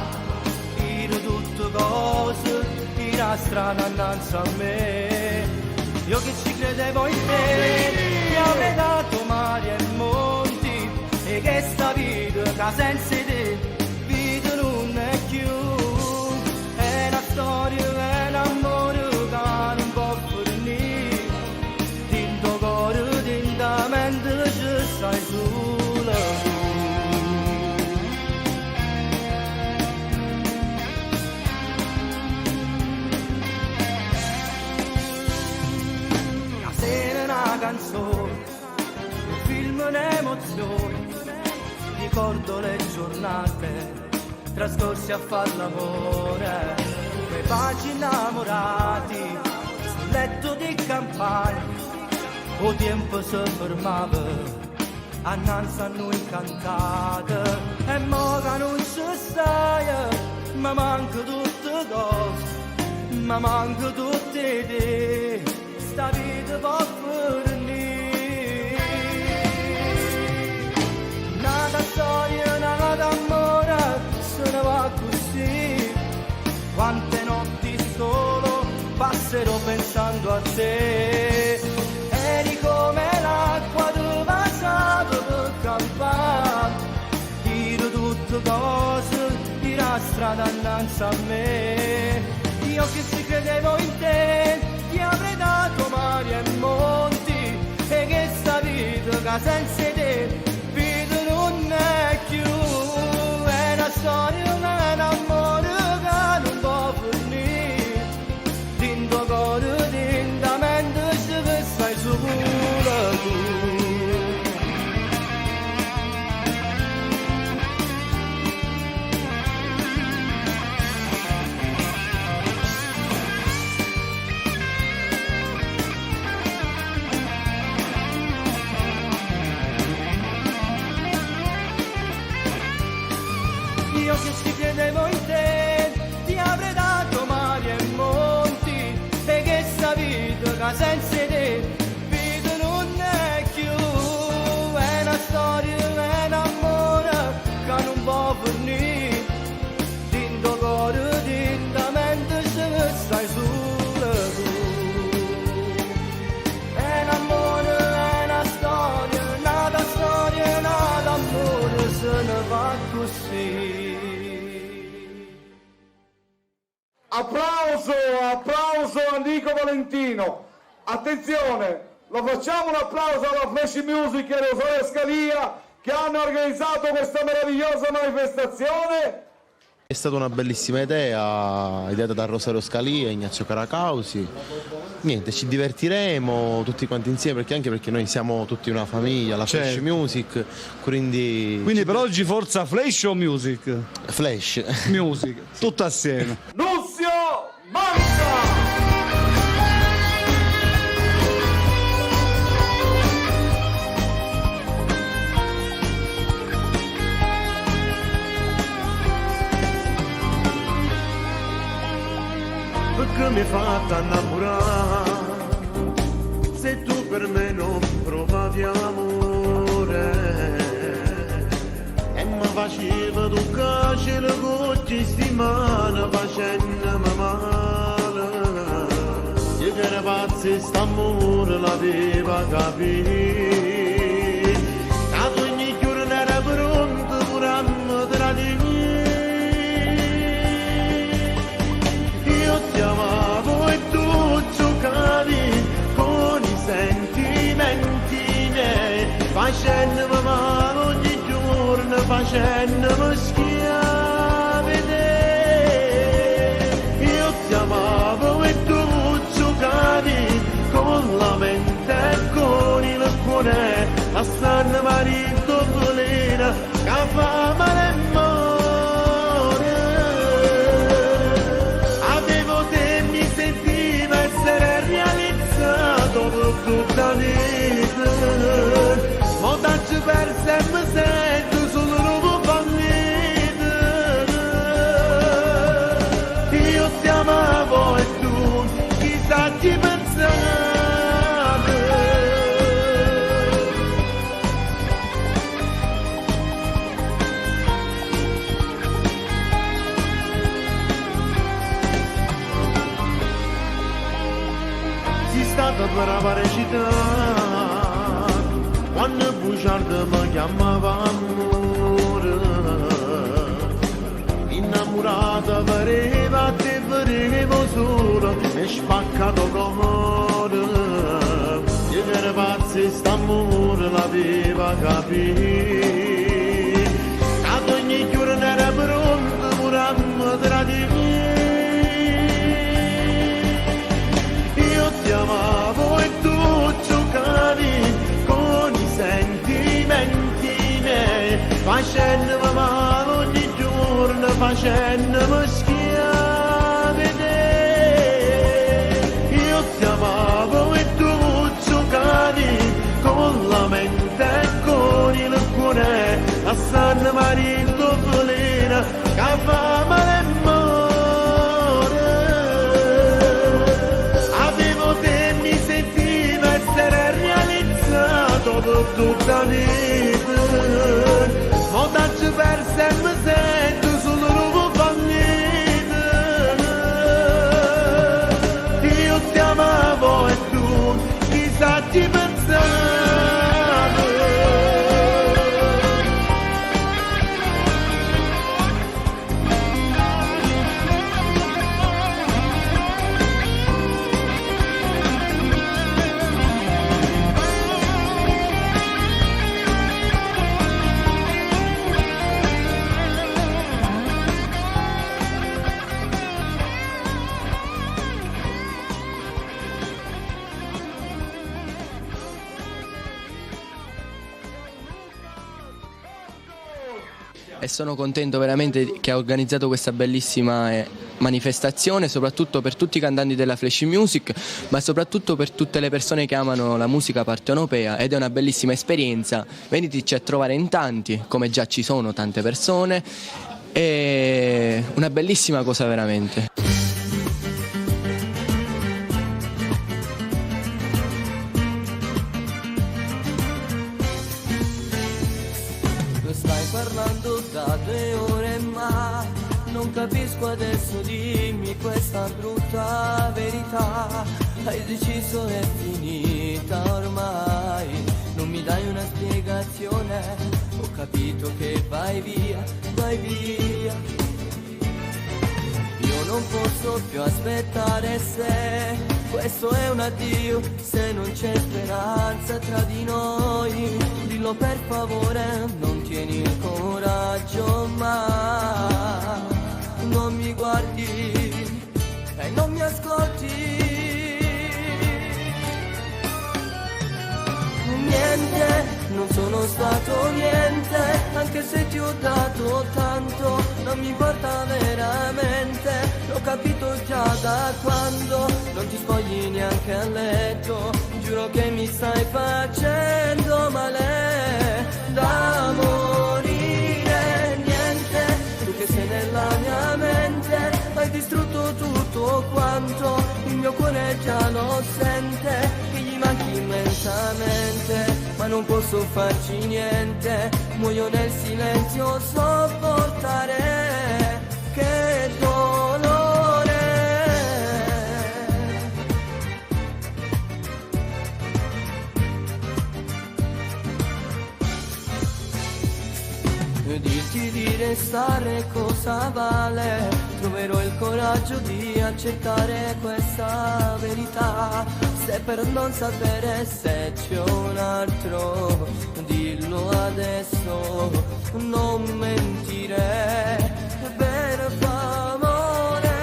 Ero tutte cose, era strana innanzi a me. Io che ci credevo in te, ti avrei dato mari e monti. E che sta vita che senza te non è più, è una storia, è un amore che non può fornire, tinto cuore, tinta mente ci stai solo tu. La sera è una canzone, un film un'emozione, ricordo le giornate trascorsi a far l'amore, quei baci innamorati sul letto di campagna, o tempo si fermava annanzi a noi cantate, e mo che non ci stai, ma manca tutte cose, ma manca tutte te, sta vita può fornire. Nada storia, nada amore, se ne va così. Quante notti solo passerò pensando a te. Eri come l'acqua del vasato per campare. Ero tutte cose, era strada innanzi a me. Io che ci credevo in te, ti avrei dato mari e monti. E che sta vita che senza te vita non è più. È una storia, un amore che non può fornire, tinto cuore, tinta mente che stai solo tu. Io che ci credevo in te, ti avrei dato mari e monti, e che sta vita che senza te vita non è più. È una storia, è un amore che non può fornire, tinto cuore, tinta mente che stai solo tu. È un amore, è una storia, nada storia, nada amore, se ne va così. Applauso, applauso a Nico Valentino. Attenzione, lo facciamo un applauso alla Flash Music e Rosario Scalia che hanno organizzato questa meravigliosa manifestazione. È stata una bellissima idea, ideata da Rosario Scalia e Ignazio Caracausi. Niente, ci divertiremo tutti quanti insieme, anche perché noi siamo tutti una famiglia, la Flash Music, quindi per oggi forza Flash o Music? Flash Music, tutto assieme. Nunzio Manca! Perché mi hai fatto innamorare, se tu per me non provavi amore, e mi faceva toccare le gocce di mano facendomi male. Io che era pazzo e st'amore l'aveva capito, che ogni giorno era pronto pure a me tradire. Io ti amavo e tu giocavi con i sentimenti miei, facendomi male ogni giorno, facendomi schiave te. Io ti amavo cuore, a San Marino volena, che fa male amore. Avevo te mi sentiva essere realizzato per tutta la vita, ma tanto per sempre sento solo nuovo fallito. Io ti amavo e tu chissà chi pensavi. Per la recità, quando bugiardo mi chiamava amore, innamorata pareva te vedevo solo e spaccato d'amore, io ero pazzo e st'amore l'aveva capito, ad ogni giorno era pronto pure a me tradire. Io ti amavo e tu giocavi con i sentimenti miei, facendomi male ogni giorno, facendomi schiave te. Io ti amavo e tu giocavi con la mente e con il cuore, a San Marino volena, che fa male per tutta la vita, ma tanto per sempre sento solo nuovo fallito. Io ti amavo e tu chissà ti pensavi. E sono contento veramente che ha organizzato questa bellissima manifestazione, soprattutto per tutti i cantanti della Flash Music, ma soprattutto per tutte le persone che amano la musica partenopea, ed è una bellissima esperienza. Veniteci a trovare in tanti, come già ci sono tante persone, è una bellissima cosa veramente. Parlando da 2 ore ma non capisco adesso, dimmi questa brutta verità. Hai deciso è finita ormai, non mi dai una spiegazione, ho capito che vai via, vai via. Io non posso più aspettare se questo è un addio, se non c'è speranza tra di noi, dillo per favore, non tieni il coraggio ma non mi guardi e non mi ascolti. Niente, non sono stato niente, anche se ti ho dato tanto, non mi importa veramente, l'ho capito già da quando non ti spogli neanche a letto, giuro che mi stai facendo male da morire. Niente, tu che sei nella mia mente, hai distrutto tutto quanto, il mio cuore già lo sente, che gli manchi immensamente, ma non posso farci niente, muoio nel silenzio, sopportare, che dolore. Dirti di restare cosa vale, troverò il coraggio di accettare questa verità, se per non sapere se c'è un altro, dillo adesso, non mentire, per favore.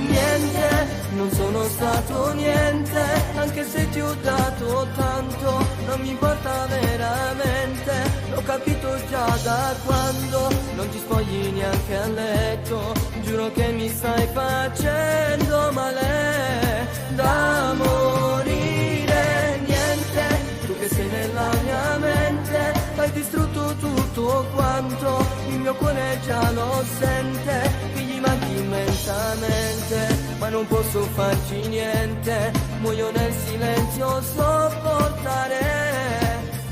Niente, non sono stato niente, anche se ti ho dato tanto, non mi importa veramente, l'ho capito già da quando non ti spogli neanche a letto, giuro che mi stai facendo male da morire. Niente, tu che sei nella mia mente, hai distrutto tutto quanto, il mio cuore già lo sente, che gli manchi immensamente, ma non posso farci niente, muoio nel silenzio sopportare,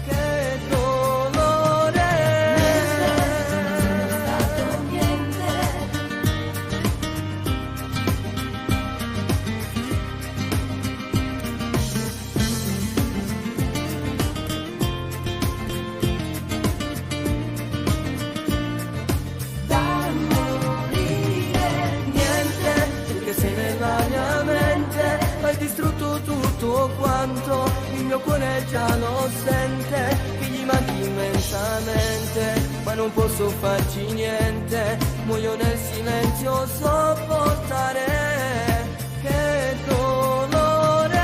che dolore. Da morire. Niente, tu che sei nella mia mente, hai distrutto tutto quanto, il mio cuore già lo sente, che gli manchi immensamente, ma non posso farci niente, muoio nel silenzio sopportare, che dolore.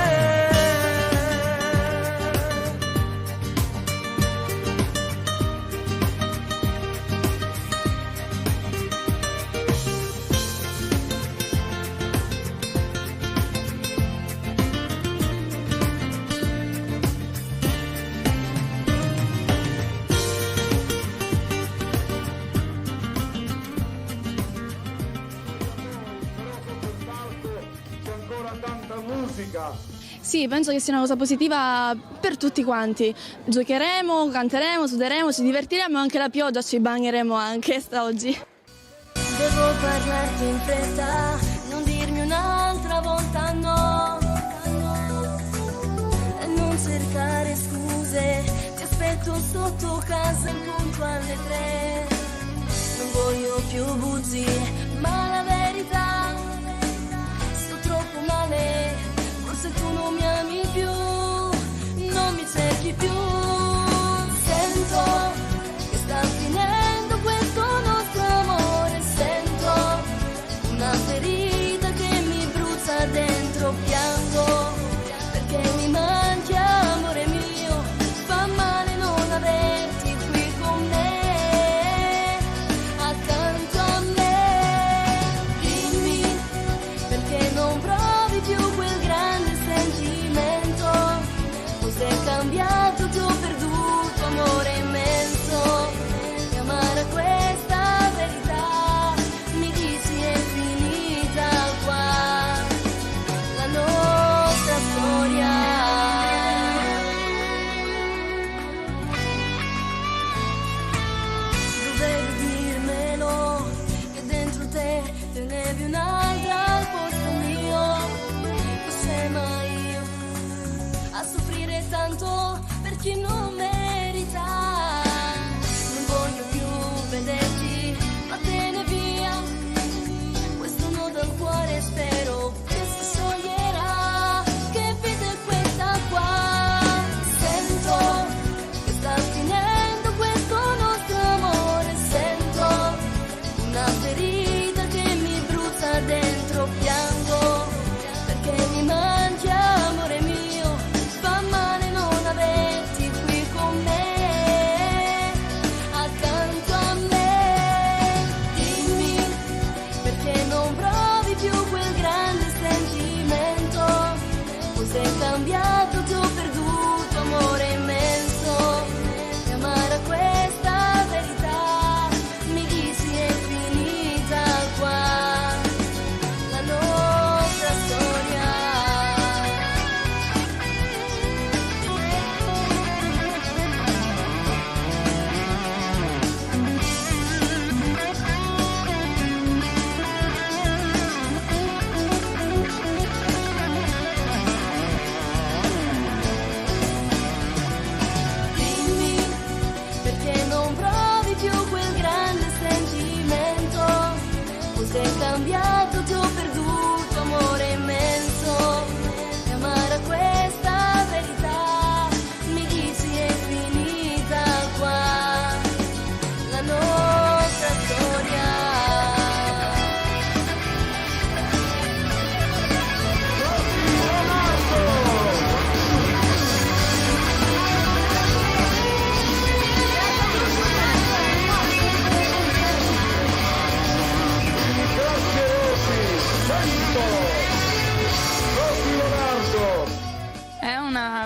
C'è ancora tanta musica. Sì, penso che sia una cosa positiva per tutti quanti. Giocheremo, canteremo, suderemo, ci divertiremo, anche la pioggia ci bagneremo anche oggi. Devo parlarti in fretta, non dirmi un'altra volta no. E non cercare scuse, ti aspetto sotto casa in punto alle 3. Non voglio più bugie, ma la verità, sto troppo male, forse tu non mi ami più, non mi cerchi più. Sento che sta finendo questo nostro amore, sento una ferita che mi brucia dentro, piango perché mi manchi amore mio, fa male non averti qui con me, accanto a me. Dimmi perché non provi più quel grande sentimento, cos'è cambiato, ti ho perduto amore immenso, e amare questa verità, mi dici è finita qua la nostra storia. Dovevi dirmelo, che dentro te tenevi un'altra al posto mio, forse mai io a soffrire tanto per chi non merita. Non voglio più vederti, vattene via, questo nodo al cuore spero che si scioglierà, che vita è questa qua. Sento che sta finendo questo nostro amore, sento una ferita che mi brucia dentro, piango perché mi manchi amore mio, fa male non averti qui con me, accanto a me. Dimmi perché non provi più quel grande sentimento, cos'è cambiato, ti ho perduto amore immenso, e amare questa verità, mi dici è finita qua la nostra storia.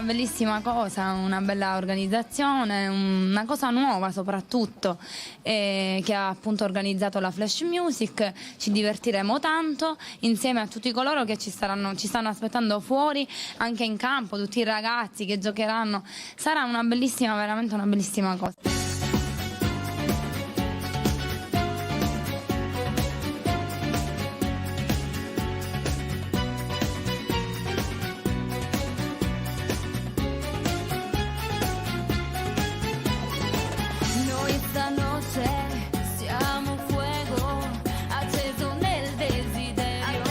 bellissima cosa, una bella organizzazione, una cosa nuova soprattutto, che ha appunto organizzato la Flash Music. Ci divertiremo tanto insieme a tutti coloro che ci stanno aspettando fuori, anche in campo, tutti i ragazzi che giocheranno. Sarà veramente una bellissima cosa. Noi stanotte siamo fuego acceso nel desiderio.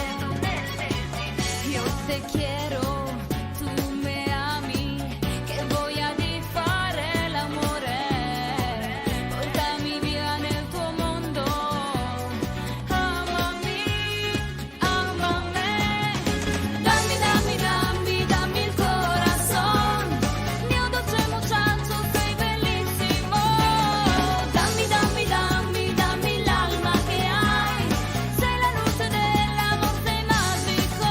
Yo te quiero, tu me ami, che voglia di fare l'amore. Portami via nel tuo mondo, amami, amame. Dammi, dammi, dammi, dammi il corazón. Mio dolce muchacho, sei bellissimo. Dammi, dammi, dammi, dammi l'alma che hai. Sei la luce dell'amor, sei magico.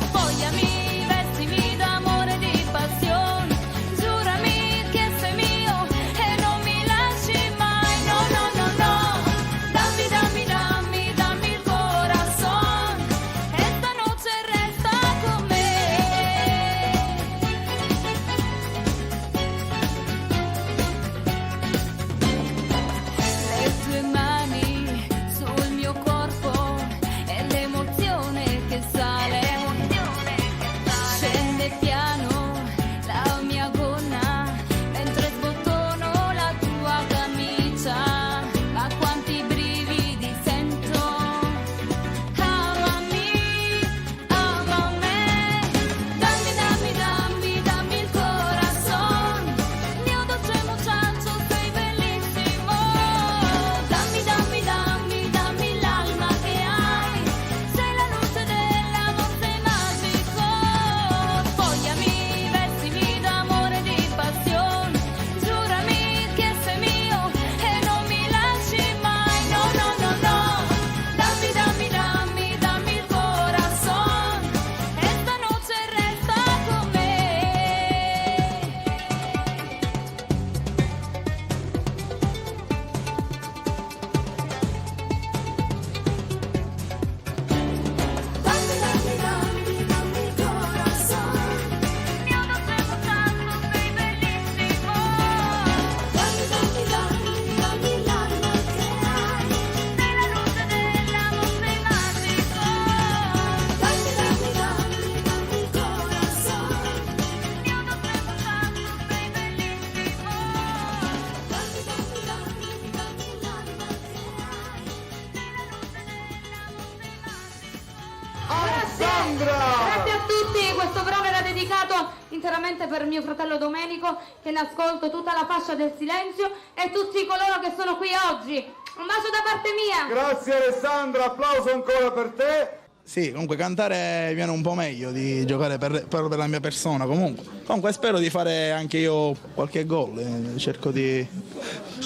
Spogliami, vestimi d'amore e di passione. Giurami che sei mio e non mi lasci mai. No, no, no, no. Dammi, dammi, dammi, dammi il corazón. E stanotte resta con me. Le tue mani sul mio corpo e l'emozione che sale. Scende piano la mia gonna mentre sbottono la tua camicia. Ma quanti brividi sento. Amami, amame. Dammi, dammi, dammi, dammi il corazón. Mio dolce muchacho, sei bellissimo. Dammi, dammi, dammi, dammi l'alma che hai. Sei la luce dell'amor, sei magico. Spogliami, vestimi d'amore e di passione. Giurami che sei mio e non mi lasci mai. No, no, no, no. Dammi, dammi, dammi, dammi il corazón. E stanotte resta con me. Dammi, dammi, dammi, dammi il corazón. Mio dolce muchacho, sei bellissimo. Dammi, dammi, dammi, dammi l'alma che hai. Sei la luce dell'amor, sei magico. Dammi, dammi, dammi, dammi il corazón. Mio dolce muchacho, sei bellissimo. Dammi, dammi, dammi, dammi l'alma che hai. Sei la luce dell'amor, sei magico. Grazie a tutti, questo brano era dedicato interamente per mio fratello Domenico, che ne ascolto tutta la fascia del silenzio, e tutti coloro che sono qui oggi. Un bacio da parte mia. Grazie Alessandra, applauso ancora per te. Sì, comunque cantare viene un po' meglio di giocare proprio per la mia persona comunque spero di fare anche io qualche gol, cerco di...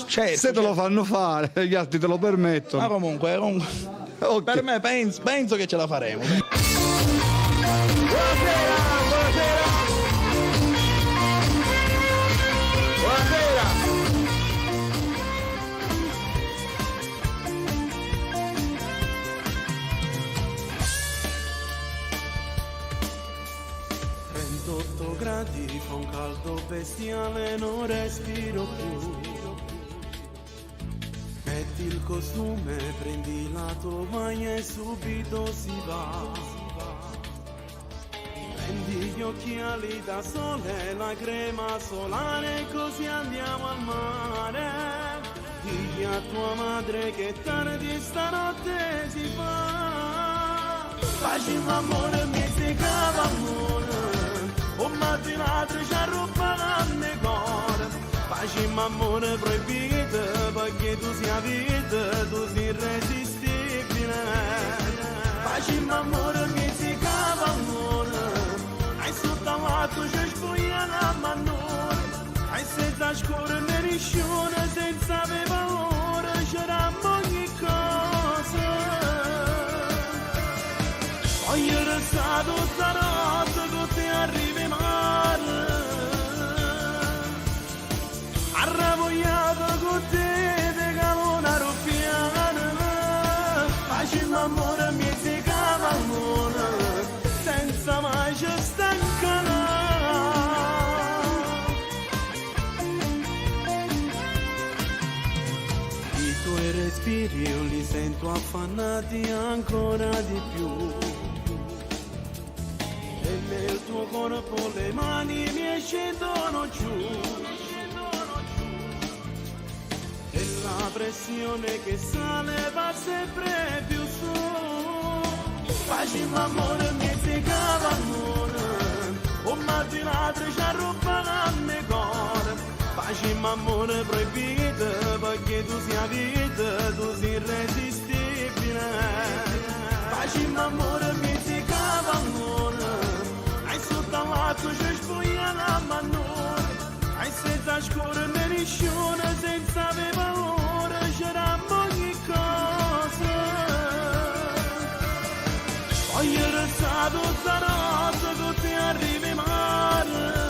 Se te lo fanno fare, gli altri te lo permettono. Ma comunque Ok. per me penso che ce la faremo. Gradi, fa un caldo bestiale, non respiro più. Metti il costume, prendi la tovaglia e subito si va. Prendi gli occhiali da sole, la crema solare, così andiamo al mare. Digli a tua madre che tardi stanotte si fa. Facciamo amore, mi si cava amore. O mattinata ci arrubbano il cuore. Facciamo amore proibito, perché tu sei vita, tu sei irresistibile. Facciamo amore che si cava amore. Hai sotto l'atto ci spoglia la manura. Hai senza scuola né riscione, senza avere paura, c'era ogni cosa. Voglio restare tutta notte con te arrivi male. io li sento affannati ancora di più. E nel tuo corpo le mani mi scendono giù. E la pressione che sale va sempre più su. Facciamo amore, mi segava amore. O immaginate ci arrubba la mia cuore. Facciamo amore proibito, perché tu sei vita, tu sei irresistibile. Facciamo amore, mi segava amore. Hai sotto l'acqua ci spugna la manura. Hai senza scure me riscione, senza avere paura, c'eravamo ogni cosa. Poi è restato zanoso con te arrivi mare.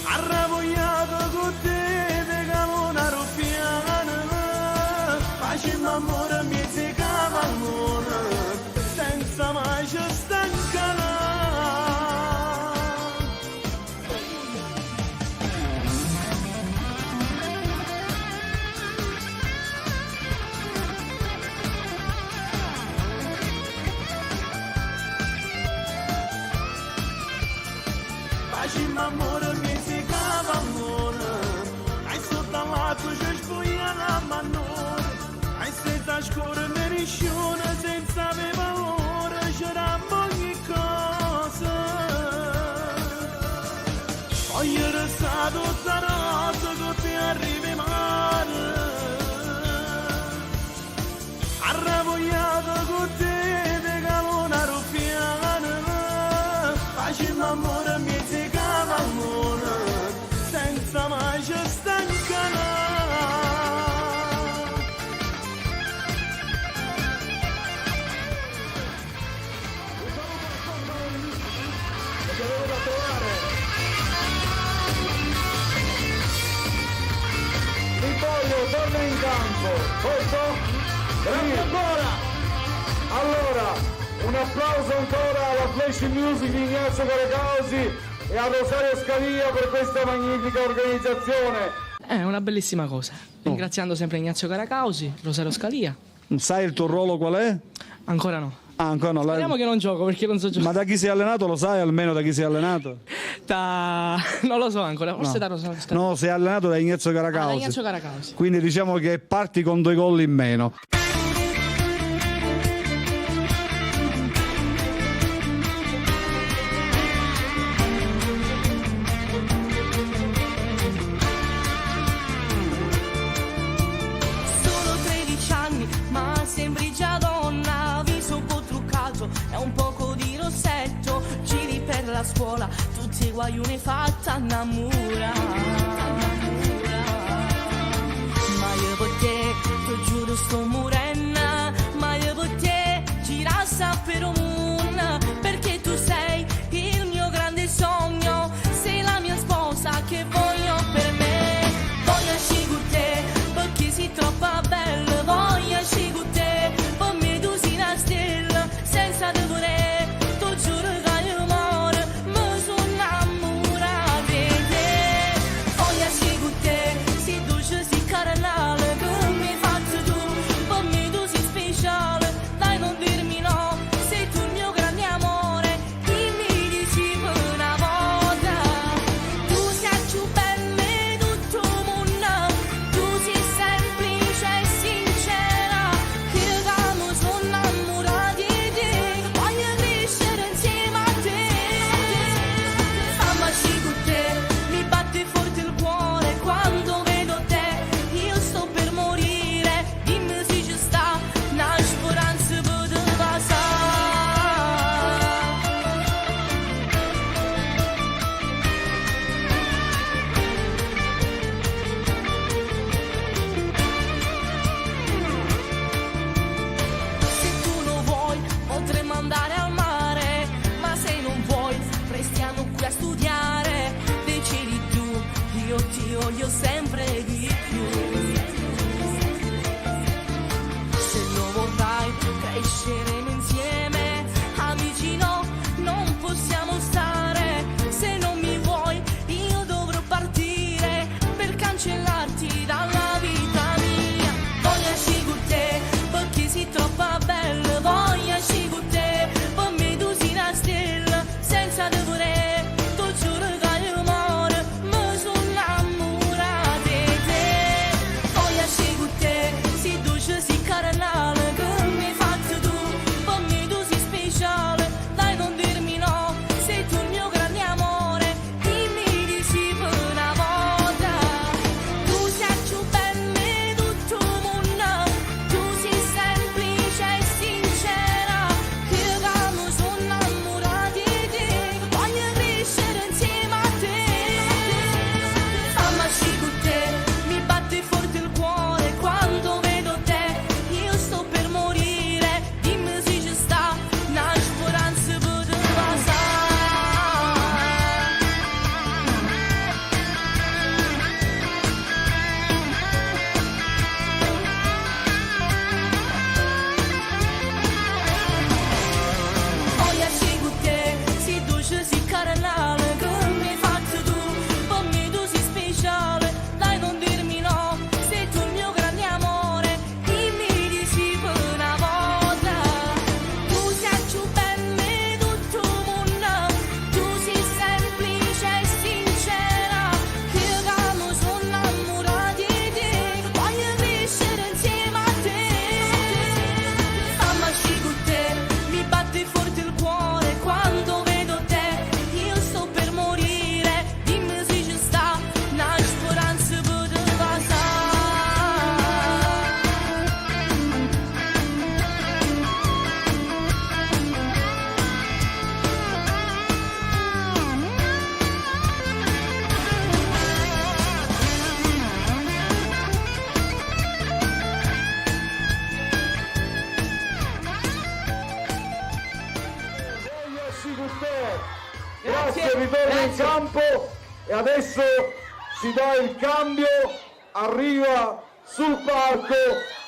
Arravogliato con te de calona ruffiana. Facciamo amore, mi segava amore, senza mai ci stancare. Facciamo amore, mi segava amore. Hai sotto l'acqua ci spugna la manura. Hai senza scure me riscione, senza avere paura, c'eravamo ogni cosa. Poi è restato zanoso con te arrivi mare. Arravogliato con te de calona ruffiana. Facciamo amore, mi segava amore, senza mai ci stancare. Vittorio torna in campo, posso? Grazie ancora! Allora, un applauso ancora alla Flash Music di Ignazio Caracausi e a Rosario Scalia per questa magnifica organizzazione. È una bellissima cosa, ringraziando sempre Ignazio Caracausi, Rosario Scalia. Sai il tuo ruolo qual è? Ancora no. Ah, ancora no. Speriamo che non gioco perché non so giocare. Ma da chi sei allenato lo sai almeno da chi sei allenato? Non lo so ancora, forse da Rosario Scalia. No, sei allenato da Ignazio Caracausi. Da Ignazio Caracausi. Quindi diciamo che parti con 2 gol in meno. Solo 13 anni, ma sembri già donna. Viso un po' truccato e un poco di rossetto. Giri per la scuola, tutti i guaioni fatta innamora. Ma io per te, ti giuro sto morena. Ma io per te, girassa per un moon. Perché tu sei il mio grande sogno. Sei la mia sposa che voglio per me. Voglio uscire con te, perché sei troppo bella. Voglio uscire con te, per me tu sei una stella. Senza te vorrei, ti giuro che io amore, mi sono innamorata di te. Voglio uscire con te, sei dolce, sei caramelle. Che mi fai tu, per me tu sei speciale. Dai non dirmi no, sei tu il mio Gusto. Grazie, ritorno in campo e adesso si dà il cambio, arriva sul palco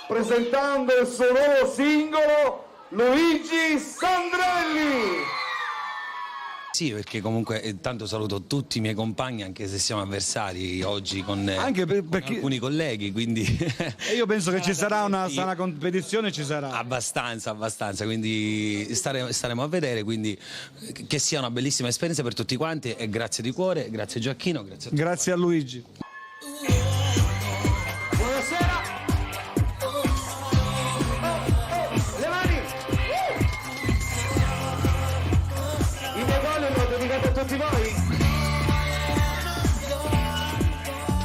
presentando il suo nuovo singolo Luigi Sandrelli. Sì, perché comunque tanto saluto tutti i miei compagni, anche se siamo avversari oggi con alcuni colleghi, quindi e io penso che ci sarà una sana competizione, ci sarà abbastanza, quindi staremo a vedere, quindi che sia una bellissima esperienza per tutti quanti e grazie di cuore, grazie Gioacchino, grazie a tutti. Grazie a Luigi. Buonasera. Le mani. I miei gol li ho dedicati a tutti voi.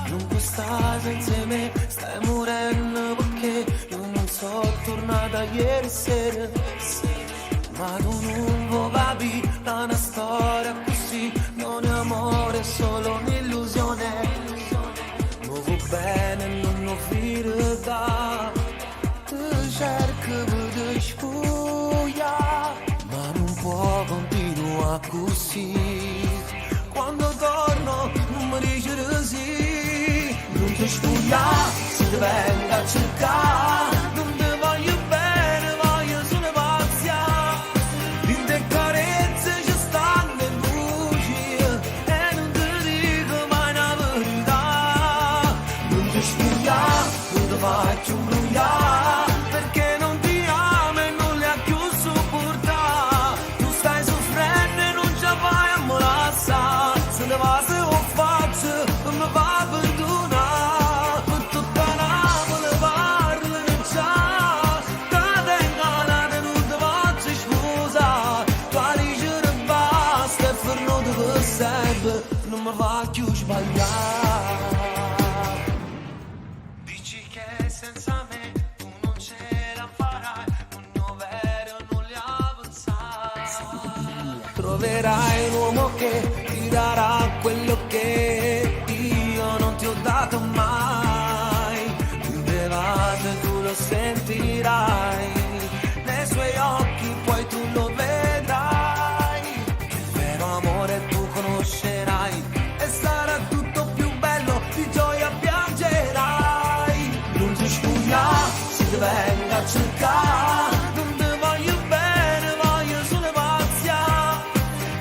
Non puoi stare senza me, stai morendo perché io non so tornata ieri sera. Ma tu non vuoi capire da una storia così, non è amore, è solo un'illusione. Muovo bene, non ho verità, ti cerco di sfugare, ma non può continuare così. Quando torno non mi dici di sì, non ti sfugare, se ti venga a cercare, non ti voglio bene, voglio solo paziare. In te carezze ci stanno le luci e non ti dico mai una verità. Non ti sfugare, non ti faccio imbrogliare, perché non ti amo e non le ha più sopportare. Tu stai soffrendo e non ci vai a molassa. Se ne va se lo faccio, non mi va a perdonare. Per tutta Napoli parlano già, che tengo la tenuta faccio scusa. Tua dice basta e fermo dove serve, non mi va più sbagliare. Dici che senza me tu non ce la farai, non vero non li avanzare. Troverai un uomo che ti darà quello che io non ti ho dato mai. Più devate tu lo sentirai, nei suoi occhi poi tu lo vedrai. Il vero amore tu conoscerai e sarà tutto più bello, di gioia piangerai. Non ti sfugare, se ti venga a cercare, non ti voglio bene, voglio solo paziare.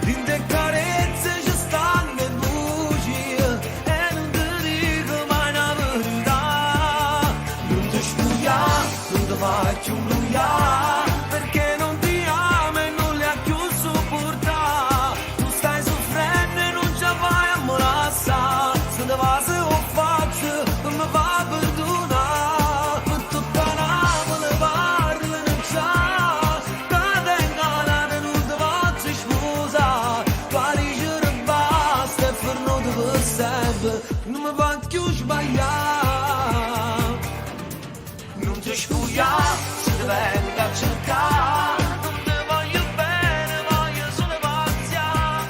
In te carezze ci stanno le luci e non ti dico mai una verità. Non ti sfugare, non ti faccio imbrogliare, perché non ti amo e non le ha più sopportare. Tu stai soffrendo e non ci vai a molassa. Se ne va se lo faccio, non mi va a perdonare. Per tutta Napoli parlano già, che tengo la tenuta faccio scusa. Tua dice basta e fermo dove serve, non mi va più sbagliare. Non ti sfugare, se ti venga a cercare, non ti voglio bene, voglio solo paziare.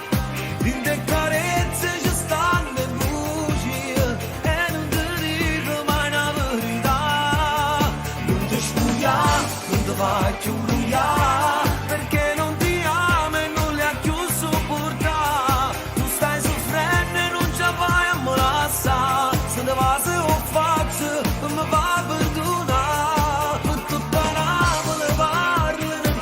In te carezze ci stanno le luci e non ti dico mai una verità. Non ti sfugare, non ti faccio imbrogliare, perché non ti amo e non le ha più sopportare. Tu stai soffrendo e non ci vai a molassa. Se ne va se lo faccio, non mi va a perdonare. Per tutta Napoli parlano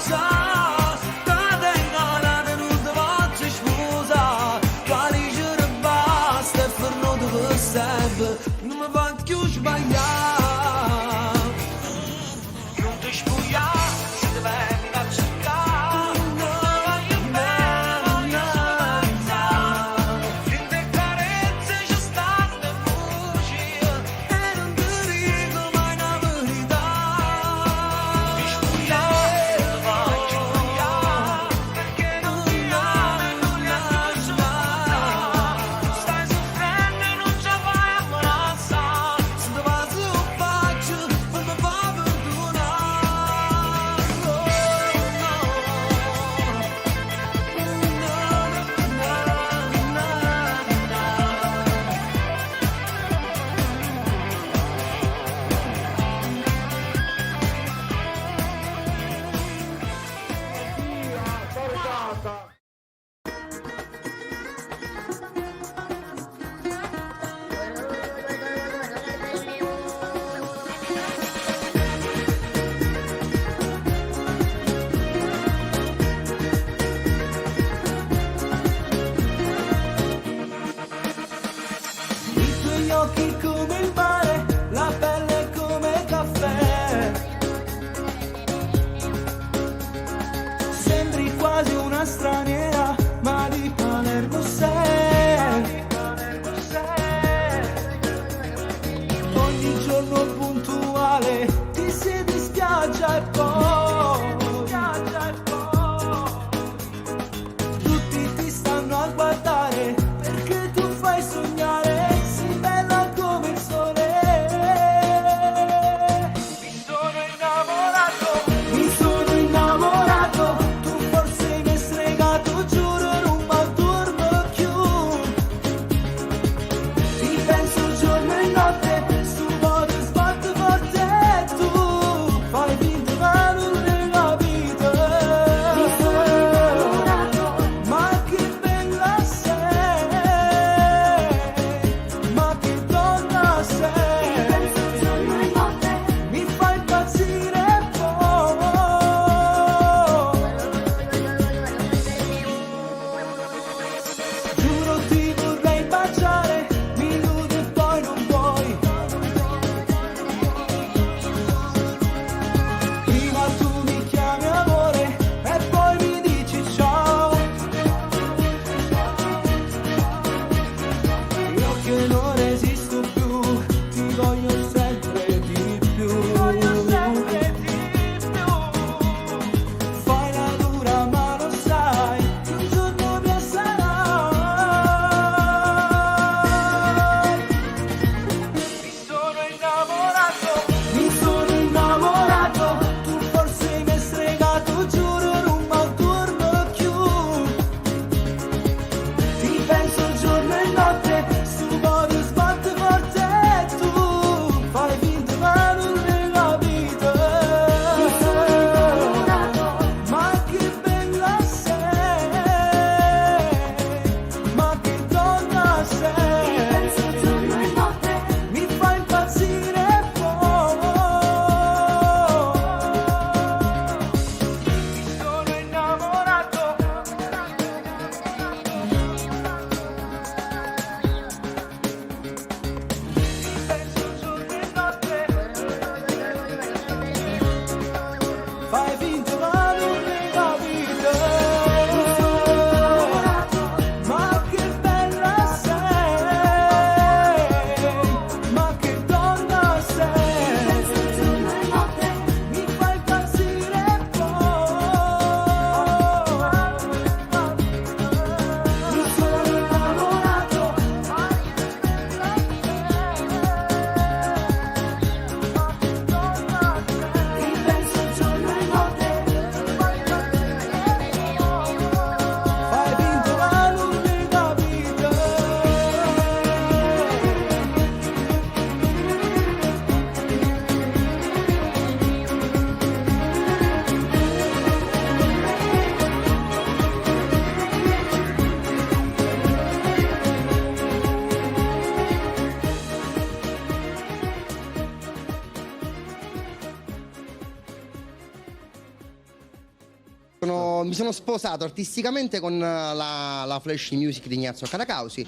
sono sposato artisticamente con la Flash Music di Ignazio Caracausi,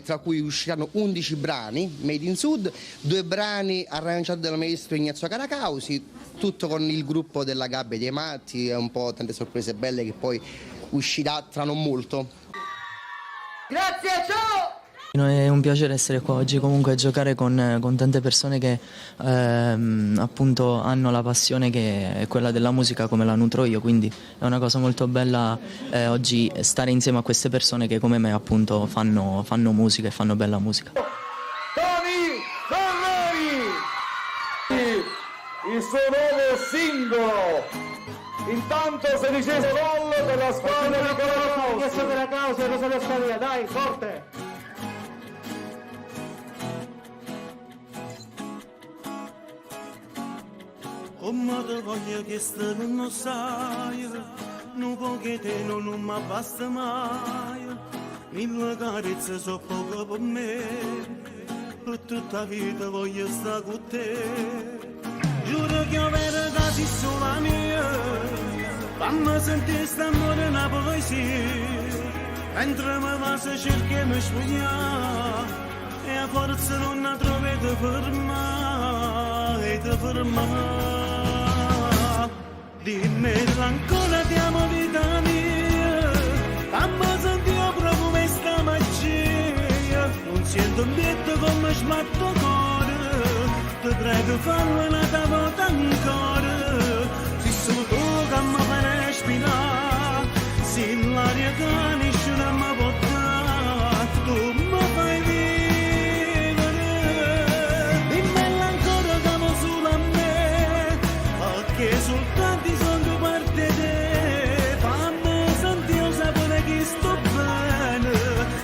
tra cui usciranno 11 brani made in Sud, 2 brani arrangiati dal maestro Ignazio Caracausi, tutto con il gruppo della Gabbia dei Matti, e un po' tante sorprese belle che poi uscirà tra non molto. Grazie, ciao! È un piacere essere qua oggi, comunque giocare con tante persone che appunto hanno la passione che è quella della musica come la nutro io, quindi è una cosa molto bella oggi stare insieme a queste persone che come me appunto fanno musica e fanno bella musica. Tony Ferreri, il suo nuovo singolo. Intanto sedicesimo gol per la squadra di Caracausi e Rosario Scalia, dai, forte! Come te voglio che sta non lo sai, non può che te non mi basta mai, 1000 carezze sono poco per me, per tutta la vita voglio stare con te, giuro che ho vero casi sola mia, fammi sentire st'amore una poesia, mentre mi va se cerchi mi spogliare, e a forza non la trovi da fermare, da fermare. Dimmi ancora ti amo vita mia, fammi sentire proprio questa magia, non sento un bietto come sbatto cuore, ti prego fallo una volta ancora, se sono tu che mi fai respirare, se l'aria che nessuno mi può dare, tu mi fai vivere, dimmi ancora che amo solo a me, perché soltanto sono parte di te, fammi sentire il sapore che sto bene,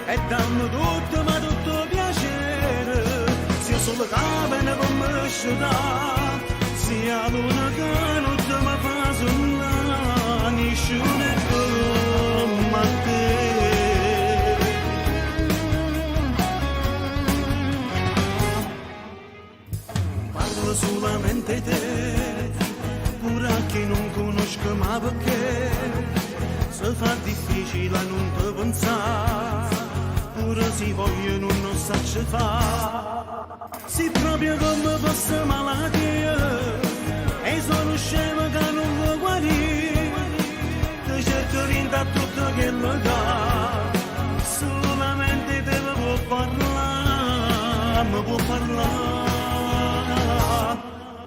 e dammi tutto ma tutto piacere, sia solo capene per me sciutare, sia l'una che non ti mi fa sonnare, nessuno è come te. Parlo solamente te, pure a chi non conosco ma perché se fa difficile a non te pensare, pure se voglio non so fare, se proprio come fosse malattia e sono scemo che non vuoi guarire, ti cerco di dare tutto quello che solamente te mi può parlare, mi può parlare.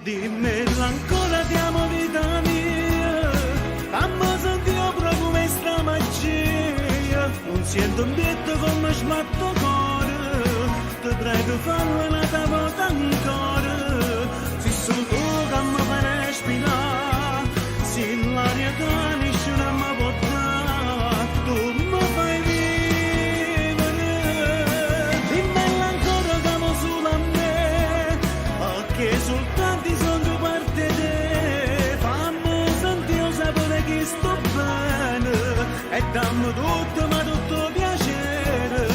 Dimmi ancora ti amo vita mia, fammi sentire proprio questa magia, non sento un bietto come sbatto cuore, ti prego fallo una volta ancora, se sono tu che mi fai respirare, se l'aria che nessuno mi può dare, tu mi fai vivere, dimmi ancora che amo solo a me, perché soltanto sono parte di te, fammi sentire il sapore che sto bene, e dammi tutto ma tutto piacere,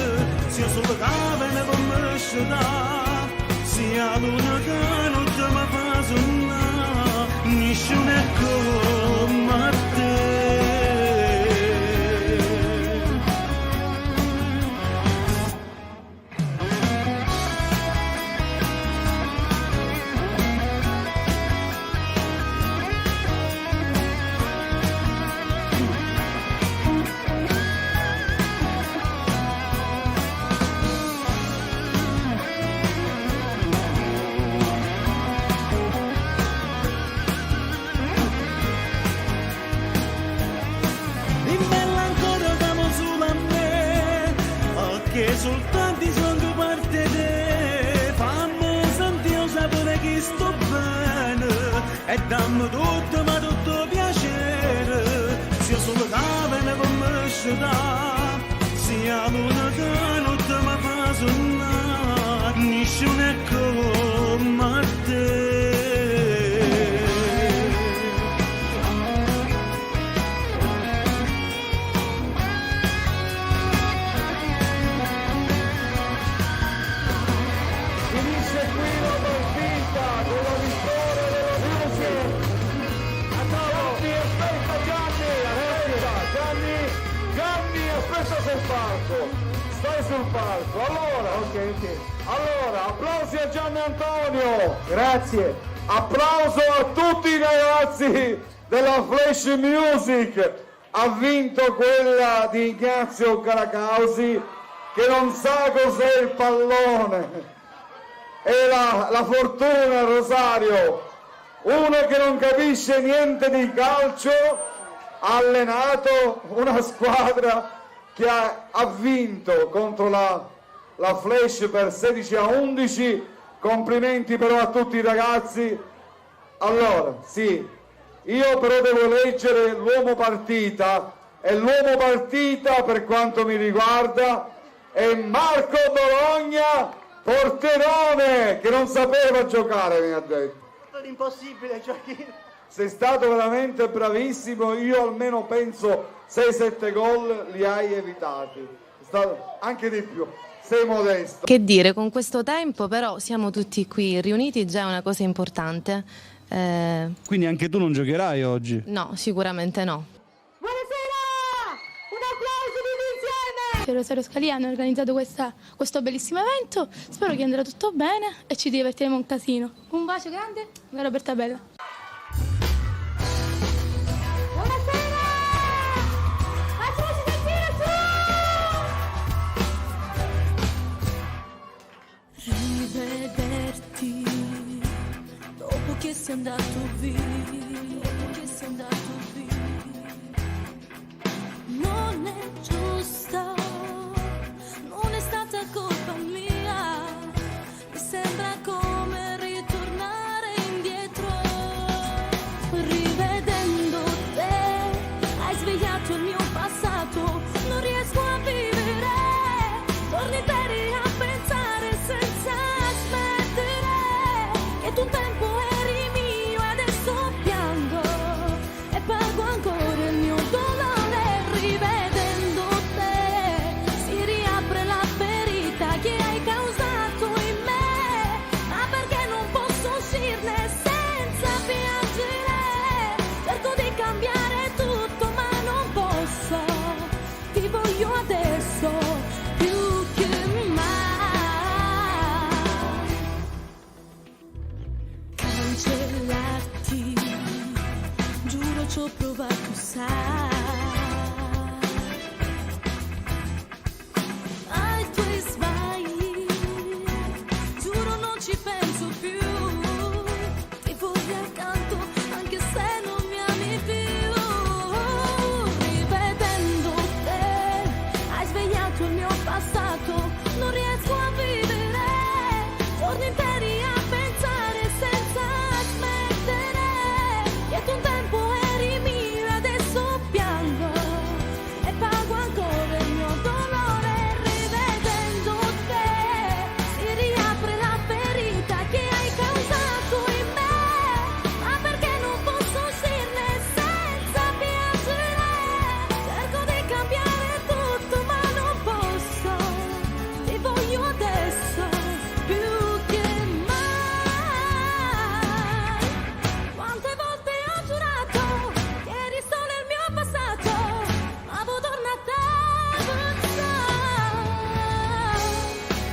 sia solo capene per me sciutare, sia l'una che non ti mi fa sonnare, nessuno è come te. Soltanto sono parte di te, fammi sentire il sapore che sto bene, e dammi tutto ma tutto piacere, sia solo capene per me sciutare, sia l'una che non ti mi fa sonnare, nessuno è come te. aspetta sul palco, stai sul palco. Allora, applausi a Gianni Antonio. Grazie. Applauso a tutti i ragazzi della Flash Music. Ha vinto quella di Ignazio Caracausi, che non sa cos'è il pallone. E la fortuna, Rosario, uno che non capisce niente di calcio, ha allenato una squadra che ha vinto contro la Flash per 16-11. Complimenti però a tutti i ragazzi. Allora, sì, io però devo leggere l'uomo partita, e l'uomo partita per quanto mi riguarda è Marco Bologna, porterone, che non sapeva giocare, mi ha detto. È impossibile, Gioacchino. Sei stato veramente bravissimo, io almeno penso 6-7 gol li hai evitati, è stato anche di più, sei modesto. Che dire, con questo tempo però siamo tutti qui riuniti, già è una cosa importante. Quindi anche tu non giocherai oggi? No, sicuramente no. Rosario Scalia hanno organizzato questo bellissimo evento, spero che andrà tutto bene e ci divertiremo un casino. Un bacio grande da Roberta Bella. Rivederti dopo che sei andato via, non è giusta, non è stata colpa mia, mi sembra come ritornare indietro. Rivedendo te hai svegliato il mio passato, non riesco a vivere giorni interi a pensare senza smettere che tu un tempo eri mio e adesso piango e pago ancora il mio dolore. Rivedendo te si riapre la ferita che hai causato in me, ma perché non posso uscirne senza piangere? Cerco di cambiare tutto ma non posso, ti voglio adesso più che mai. Cancellarti, giuro ci ho provato, sai. Ai tuoi sbagli, giuro non ci penso più, ti voglio accanto anche se non mi ami più. Rivedendo te hai svegliato il mio passato, non riesco a vivere giorni interi a pensare senza smettere che tu un tempo eri mio e adesso piango e pago ancora il mio dolore. Rivedendo te si riapre la ferita che hai causato in me, ma perché non posso uscirne senza piangere? Cerco di cambiare tutto ma non posso, ti voglio adesso più che mai. Quante volte ho giurato che eri solo il mio passato, ma vuoi tornare a pensare,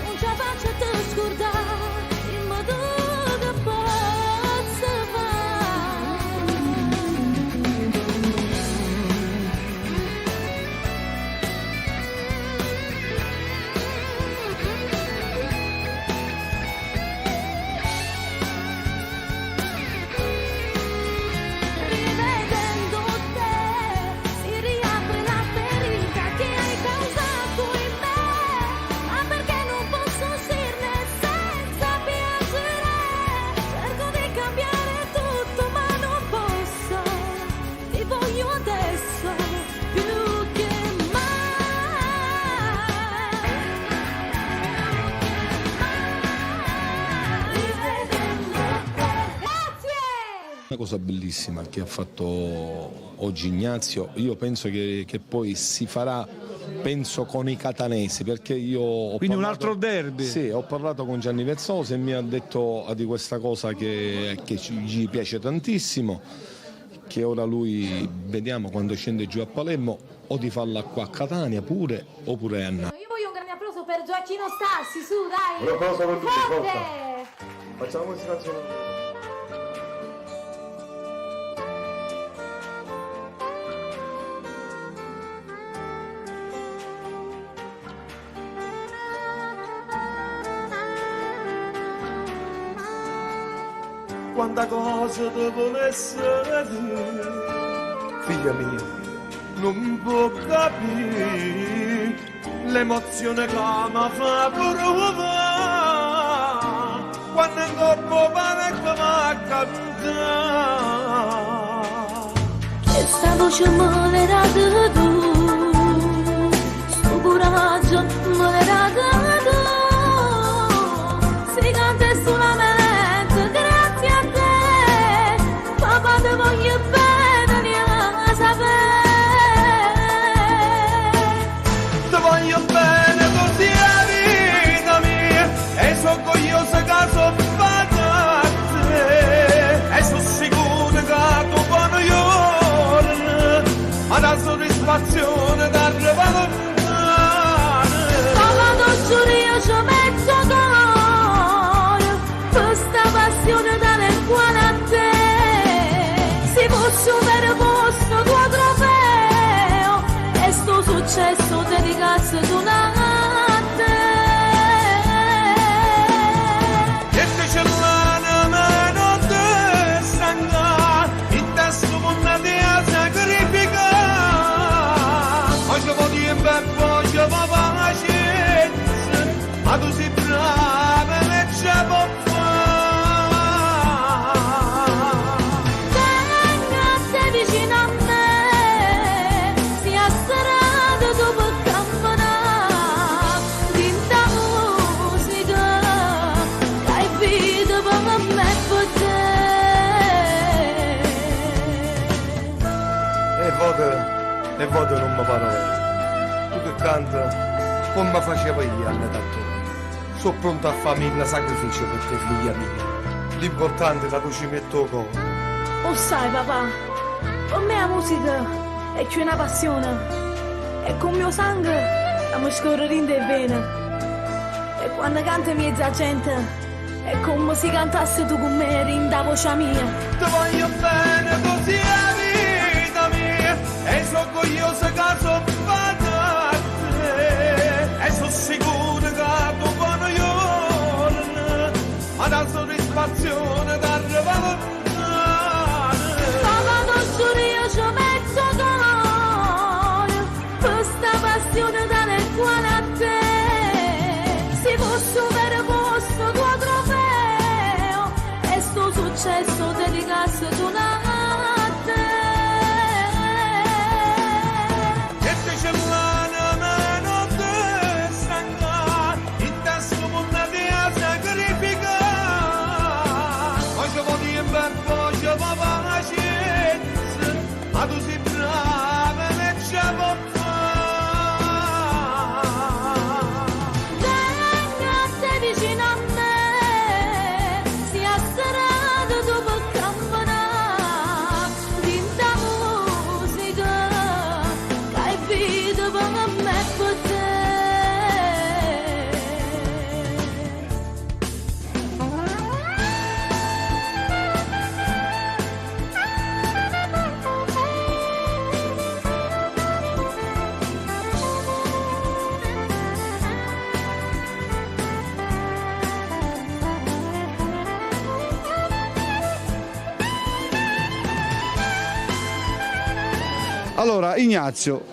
non ci faccio te scordare in modo che possa Rivedendo te si riapre la ferita che hai causato in me, ma perché non posso uscirne senza piangere? Cerco di cambiare tutto ma non posso, ti voglio adesso più che Una cosa bellissima che ha fatto oggi Ignazio, io penso che poi si farà, penso, con i catanesi, perché io ho Quindi un parlato- altro derby. Sì, ho parlato con Gianni Vezzosa e mi ha detto di questa cosa che gli piace tantissimo, perché ora lui, vediamo quando scende giù a Palermo, o di farla qua a Catania pure, oppure a Napoli. Io voglio un grande applauso per Gioacchino Stassi, su dai! Un applauso per tutti, Forte! forza. Facciamo musica nazionale. Quanta cosa devono essere dire, figlia mia, non può capire l'emozione che mi fa provare quando in corpo pane che mi canta. Questa voce me l'hai data tu, sto coraggio me l'hai data tu, si canta solamente. Te voglio bene, Nia, sapere. Te voglio bene così la vita mia, e sono orgogliosa che sono fatta a te, e sono sicura che tu buono giorno, ma la soddisfazione da arrivare lontano. Quando giuro io ci mezzo cuore, questa passione dalle quale a te. Si posso per posto tuo trofeo e sto successo dedicato ad una te. E te c'è l'ana ma non te stanca, il testo mondo ti ha sacrificato. Oggi voglio per voglio ma pazienza, ma tu sei brava e ce può fare. Vicino a me, sia strada dopo camminare, dinta musica, hai vita per me e per te. E voto non mi parole, tu che canta come facevo io all'età tua. Sono pronto a farmi il sacrificio per te, figlia mia. L'importante è che tu ci metti il cuore. Oh sai papà, per me la musica è più una passione e con il mio sangue la mi scorre in le vene e quando canta mezza gente è come se cantasse tu con me in da voce mia. Ti voglio bene così la vita mia e sono orgogliosa che sono fatta a te, e sono sicura che tu buono giorno, ma la soddisfazione da arrivare lontano. Io ci mezzo cuore, questa passione dalle quale a te. Si posso per posto tuo trofeo e sto successo dedicato ad una te. E te c'è l'ana ma non te stanca, il testo mondo ti ha sacrificato. Oggi voglio per voglio ma pazienza, ma tu sei brava e ce può fare. Vicino a me, sia strada dopo camminare, dinta musica, che hai vita per me e per te. Allora Ignazio,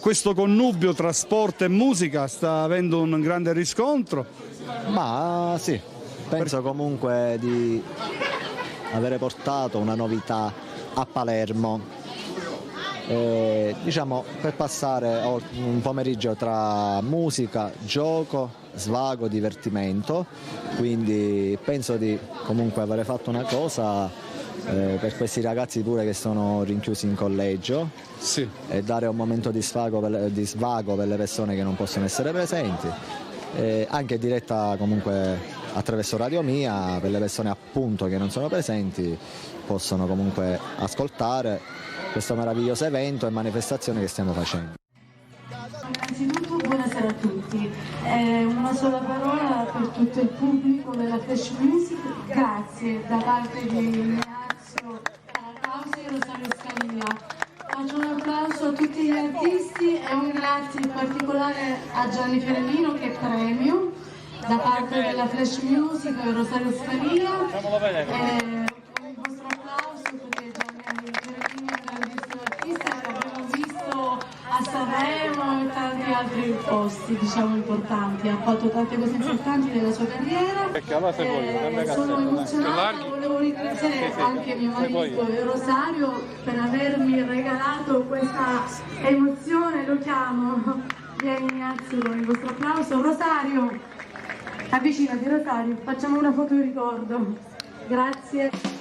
questo connubio tra sport e musica sta avendo un grande riscontro? Ma sì, penso comunque di avere portato una novità a Palermo, diciamo per passare un pomeriggio tra musica, gioco, svago, divertimento, quindi penso di comunque avere fatto una cosa per questi ragazzi pure che sono rinchiusi in collegio, sì, e dare un momento di svago per le persone che non possono essere presenti, anche diretta comunque attraverso Radio Mia, per le persone appunto che non sono presenti possono comunque ascoltare questo meraviglioso evento e manifestazione che stiamo facendo. Innanzitutto buonasera a tutti, una sola parola per tutto il pubblico della Flash Music, grazie da parte di Ignazio Caracausi e Rosario Scalia. Faccio un applauso a tutti gli artisti e un grazie in particolare a Gianni Ferellino che è premio da parte della Flash Music e Rosario Scalia. Con il vostro applauso perché Gianni Ferellino è un grandissimo artista che abbiamo visto a Sanremo e tanti altri posti diciamo importanti, ha fatto tante cose importanti nella sua carriera. Sono emozionata, volevo ringraziare anche mio marito Rosario per avermi regalato questa emozione, lo chiamo, vieni Ignazio con il vostro applauso. Rosario, avvicinati Rosario, facciamo una foto di ricordo, grazie.